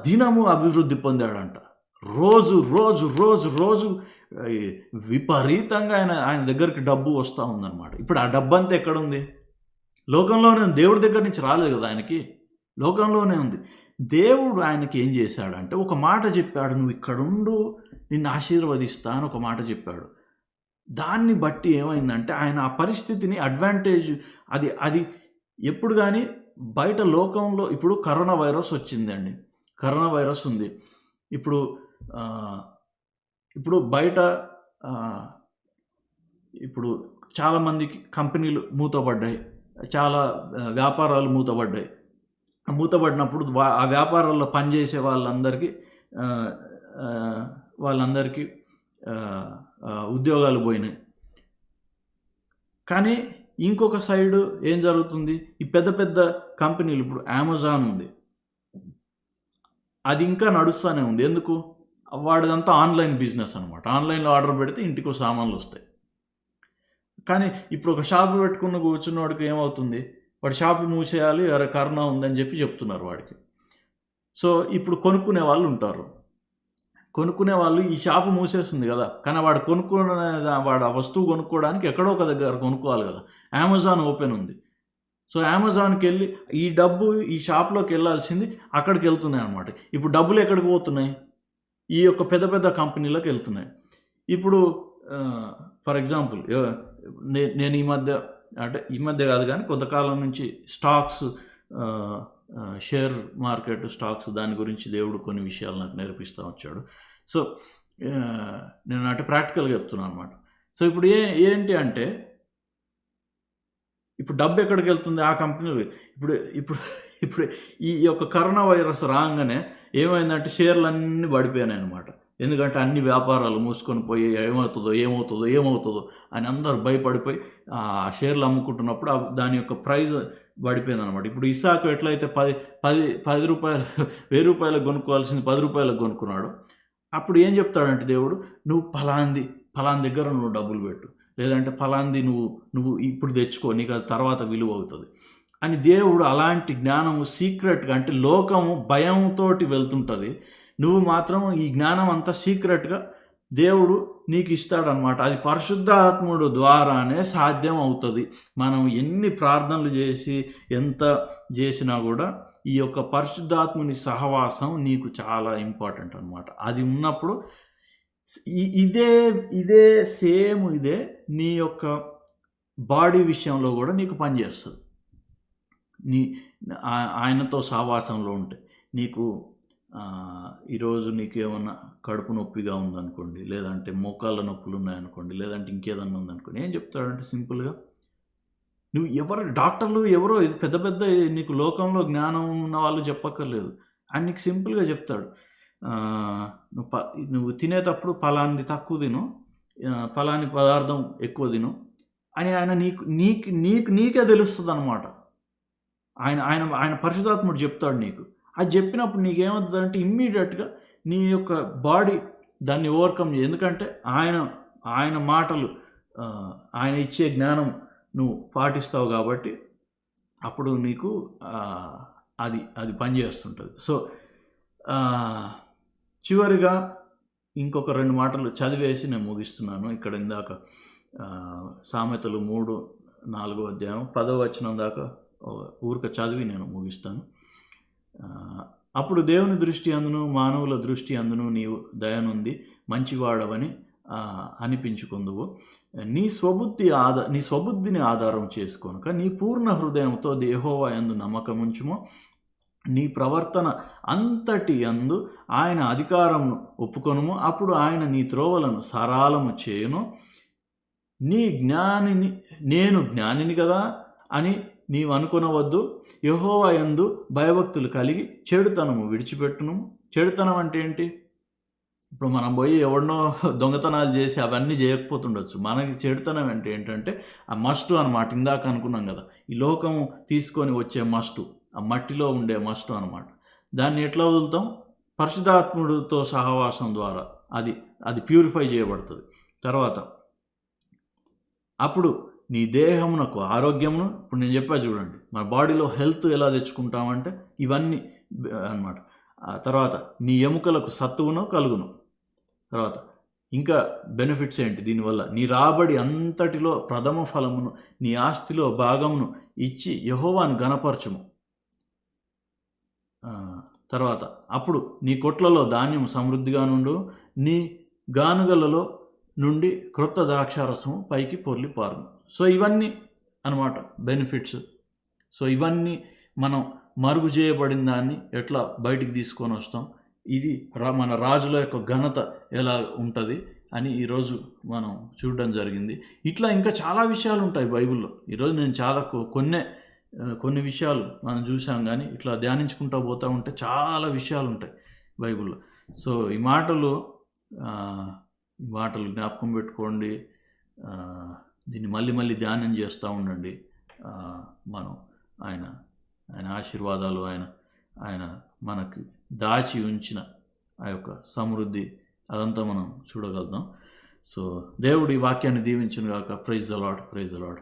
దినము అభివృద్ధి పొందాడంట. రోజు విపరీతంగా ఆయన దగ్గరికి డబ్బు వస్తూ ఉందన్నమాట. ఇప్పుడు ఆ డబ్బు అంతా ఎక్కడుంది? లోకంలోనే ఉంది. దేవుడి దగ్గర నుంచి రాలేదు కదా ఆయనకి, లోకంలోనే ఉంది. దేవుడు ఆయనకి ఏం చేశాడంటే ఒక మాట చెప్పాడు, నువ్వు ఇక్కడుండు, నిన్ను ఆశీర్వదిస్తా అని ఒక మాట చెప్పాడు. దాన్ని బట్టి ఏమైందంటే ఆయన ఆ పరిస్థితిని అడ్వాంటేజ్, అది ఎప్పుడు కానీ బయట లోకంలో ఇప్పుడు కరోనా వైరస్ వచ్చిందండి. కరోనా వైరస్ ఉంది. ఇప్పుడు బయట ఇప్పుడు చాలామందికి కంపెనీలు మూతపడ్డాయి, చాలా వ్యాపారాలు మూతపడ్డాయి. మూతపడినప్పుడు ఆ వ్యాపారాల్లో పనిచేసే వాళ్ళందరికీ ఉద్యోగాలు పోయినాయి. కానీ ఇంకొక సైడు ఏం జరుగుతుంది? ఈ పెద్ద కంపెనీలు, ఇప్పుడు అమెజాన్ ఉంది, అది ఇంకా నడుస్తూనే ఉంది. ఎందుకు? వాడిదంతా ఆన్లైన్ బిజినెస్ అనమాట. ఆన్లైన్లో ఆర్డర్ పెడితే ఇంటికి సామాన్లు వస్తాయి. కానీ ఇప్పుడు ఒక షాపు పెట్టుకున్న కూర్చున్నవాడికి ఏమవుతుంది? వాడు షాపు మూసేయాలి, కరోనా ఉందని చెప్తున్నారు వాడికి. సో ఇప్పుడు కొనుక్కునే వాళ్ళు ఉంటారు. కొనుక్కునే వాళ్ళు ఈ షాపు మూసేస్తుంది కదా, కానీ వాడు ఆ వస్తువు కొనుక్కోవడానికి ఎక్కడో ఒక దగ్గర కొనుక్కోవాలి కదా. అమెజాన్ ఓపెన్ ఉంది. సో అమెజాన్కి వెళ్ళి ఈ డబ్బు ఈ షాప్లోకి వెళ్ళాల్సింది అక్కడికి వెళ్తున్నాయి అనమాట. ఇప్పుడు డబ్బులు ఎక్కడికి పోతున్నాయి? ఈ యొక్క పెద్ద కంపెనీలకు వెళ్తున్నాయి. ఇప్పుడు ఫర్ ఎగ్జాంపుల్ నేను ఈ మధ్య కాదు కానీ కొంతకాలం నుంచి స్టాక్స్, షేర్ మార్కెట్, స్టాక్స్, దాని గురించి దేవుడు కొన్ని విషయాలు నాకు నేర్పిస్తూ వచ్చాడు. సో నేను ప్రాక్టికల్గా చెప్తున్నాను అనమాట. సో ఇప్పుడు ఏంటి అంటే, ఇప్పుడు డబ్బు ఎక్కడికి వెళ్తుంది? ఆ కంపెనీలు. ఇప్పుడు ఈ యొక్క కరోనా వైరస్ రాగానే ఏమైందంటే షేర్లు అన్నీ పడిపోయినాయి అనమాట. ఎందుకంటే అన్ని వ్యాపారాలు మూసుకొని పోయి ఏమవుతుందో అని అందరూ భయపడిపోయి ఆ షేర్లు అమ్ముకుంటున్నప్పుడు దాని యొక్క ప్రైజ్ పడిపోయింది అనమాట. ఇప్పుడు ఇస్సాకు ఎట్లయితే 10 రూపాయలు 1000 రూపాయలకు కొనుక్కోవాల్సింది 10 రూపాయలకు కొనుక్కున్నాడు. అప్పుడు ఏం చెప్తాడంటే దేవుడు, నువ్వు ఫలానా దగ్గర నువ్వు డబ్బులు పెట్టు, లేదంటే ఫలాంది నువ్వు ఇప్పుడు తెచ్చుకో, నీకు అది తర్వాత విలువ అవుతుంది అని దేవుడు అలాంటి జ్ఞానము సీక్రెట్గా, అంటే లోకము భయంతో వెళ్తుంటుంది, నువ్వు మాత్రం ఈ జ్ఞానం అంతా సీక్రెట్గా దేవుడు నీకు ఇస్తాడనమాట. అది పరిశుద్ధాత్ముడు ద్వారానే సాధ్యం అవుతుంది. మనం ఎన్ని ప్రార్థనలు చేసి ఎంత చేసినా కూడా ఈ యొక్క పరిశుద్ధాత్ముని సహవాసం నీకు చాలా ఇంపార్టెంట్ అనమాట. అది ఉన్నప్పుడు ఇదే సేమ్ ఇదే నీ యొక్క బాడీ విషయంలో కూడా నీకు పనిచేస్తుంది. ఆయనతో సహవాసంలో ఉంటే నీకు ఈరోజు నీకు ఏమన్నా కడుపు నొప్పిగా ఉందనుకోండి, లేదంటే మోకాళ్ళ నొప్పులు ఉన్నాయనుకోండి, లేదంటే ఇంకేదన్నా ఉందనుకోండి, ఏం చెప్తాడంటే సింపుల్గా, నువ్వు డాక్టర్లు ఎవరో ఇది పెద్ద నీకు లోకంలో జ్ఞానం ఉన్న వాళ్ళు చెప్పక్కర్లేదు, ఆయన నీకు సింపుల్గా చెప్తాడు. నువ్వు తినేటప్పుడు ఫలాంది తక్కువ తిను, ఫలాని పదార్థం ఎక్కువ తిను అని ఆయన నీకే తెలుస్తుంది అనమాట. ఆయన పరిశుద్ధాత్ముడు చెప్తాడు నీకు. అది చెప్పినప్పుడు నీకేమవుతుందంటే ఇమ్మీడియట్గా నీ యొక్క బాడీ దాన్ని ఓవర్కమ్ చేయి. ఎందుకంటే ఆయన మాటలు, ఆయన ఇచ్చే జ్ఞానం నువ్వు పాటిస్తావు కాబట్టి అప్పుడు నీకు అది పనిచేస్తుంటుంది. సో చివరిగా ఇంకొక 2 మాటలు చదివేసి నేను ముగిస్తున్నాను. ఇక్కడ ఇందాక సామెతలు 3-4 అధ్యాయం 10వ వచనం దాకా ఊరిక చదివి నేను ముగిస్తాను. అప్పుడు దేవుని దృష్టి అందును మానవుల దృష్టి అందును నీవు దయనుంది మంచివాడవని అనిపించుకుందువు. నీ స్వబుద్ధిని ఆధారం చేసుకోనుక నీ పూర్ణ హృదయంతో యెహోవా యందు నమ్మకముంచుము. నీ ప్రవర్తన అంతటి యందు ఆయన అధికారమును ఒప్పుకొనుము. అప్పుడు ఆయన నీ త్రోవలను సరాలము చేయును. నేను జ్ఞానిని కదా అని నీవు అనుకొనవద్దు. యెహోవా యందు భయభక్తులు కలిగి చెడుతనము విడిచిపెట్టును. చెడుతనం అంటే ఏంటి? ఇప్పుడు మనం పోయి ఎవరినో దొంగతనాలు చేసి అవన్నీ చేయకపోతుండొచ్చు. మనకి చెడుతనం అంటే ఏంటంటే ఆ మస్టు అనమాట. ఇందాక అనుకున్నాం కదా, ఈ లోకము తీసుకొని వచ్చే మస్టు, ఆ మట్టిలో ఉండే మస్టు అనమాట. దాన్ని ఎట్లా వదులుతాం? పరిశుద్ధాత్ముడితో సహవాసం ద్వారా అది ప్యూరిఫై చేయబడుతుంది. తర్వాత అప్పుడు నీ దేహమునకు ఆరోగ్యమును, ఇప్పుడు నేను చెప్పా చూడండి, మన బాడీలో హెల్త్ ఎలా తెచ్చుకుంటామంటే ఇవన్నీ అన్నమాట. తర్వాత నీ ఎముకలకు సత్తువును కలుగును. తర్వాత ఇంకా బెనిఫిట్స్ ఏంటి దీనివల్ల? నీ రాబడి అంతటిలో ప్రథమ ఫలమును నీ ఆస్తిలో భాగమును ఇచ్చి యెహోవాను ఘనపరచుము. తర్వాత అప్పుడు నీ కొట్లలో ధాన్యము సమృద్ధిగా నుండు, నీ గానుగలలో నుండి క్రొత్త ద్రాక్షారసము పైకి పొర్లి పారును. సో ఇవన్నీ అన్నమాట బెనిఫిట్స్. సో ఇవన్నీ మనం మరుగు చేయబడిన దాన్ని ఎట్లా బయటికి తీసుకొని వస్తాం, ఇది మన రాజుల యొక్క ఘనత ఎలా ఉంటుంది అని ఈరోజు మనం చూడడం జరిగింది. ఇట్లా ఇంకా చాలా విషయాలు ఉంటాయి బైబిల్లో. ఈరోజు నేను చాలా కొన్ని విషయాలు మనం చూసాం, కానీ ఇట్లా ధ్యానించుకుంటూ పోతూ ఉంటే చాలా విషయాలు ఉంటాయి బైబిల్లో. సో ఈ మాటలు జ్ఞాపకం పెట్టుకోండి. దీన్ని మళ్ళీ ధ్యానం చేస్తూ ఉండండి. మనం ఆయన ఆశీర్వాదాలు, ఆయన మనకి దాచి ఉంచిన ఆ యొక్క సమృద్ధి అదంతా మనం చూడగలుగుతాం. సో దేవుడి వాక్యాన్ని దీవించును గాక. Praise the lord.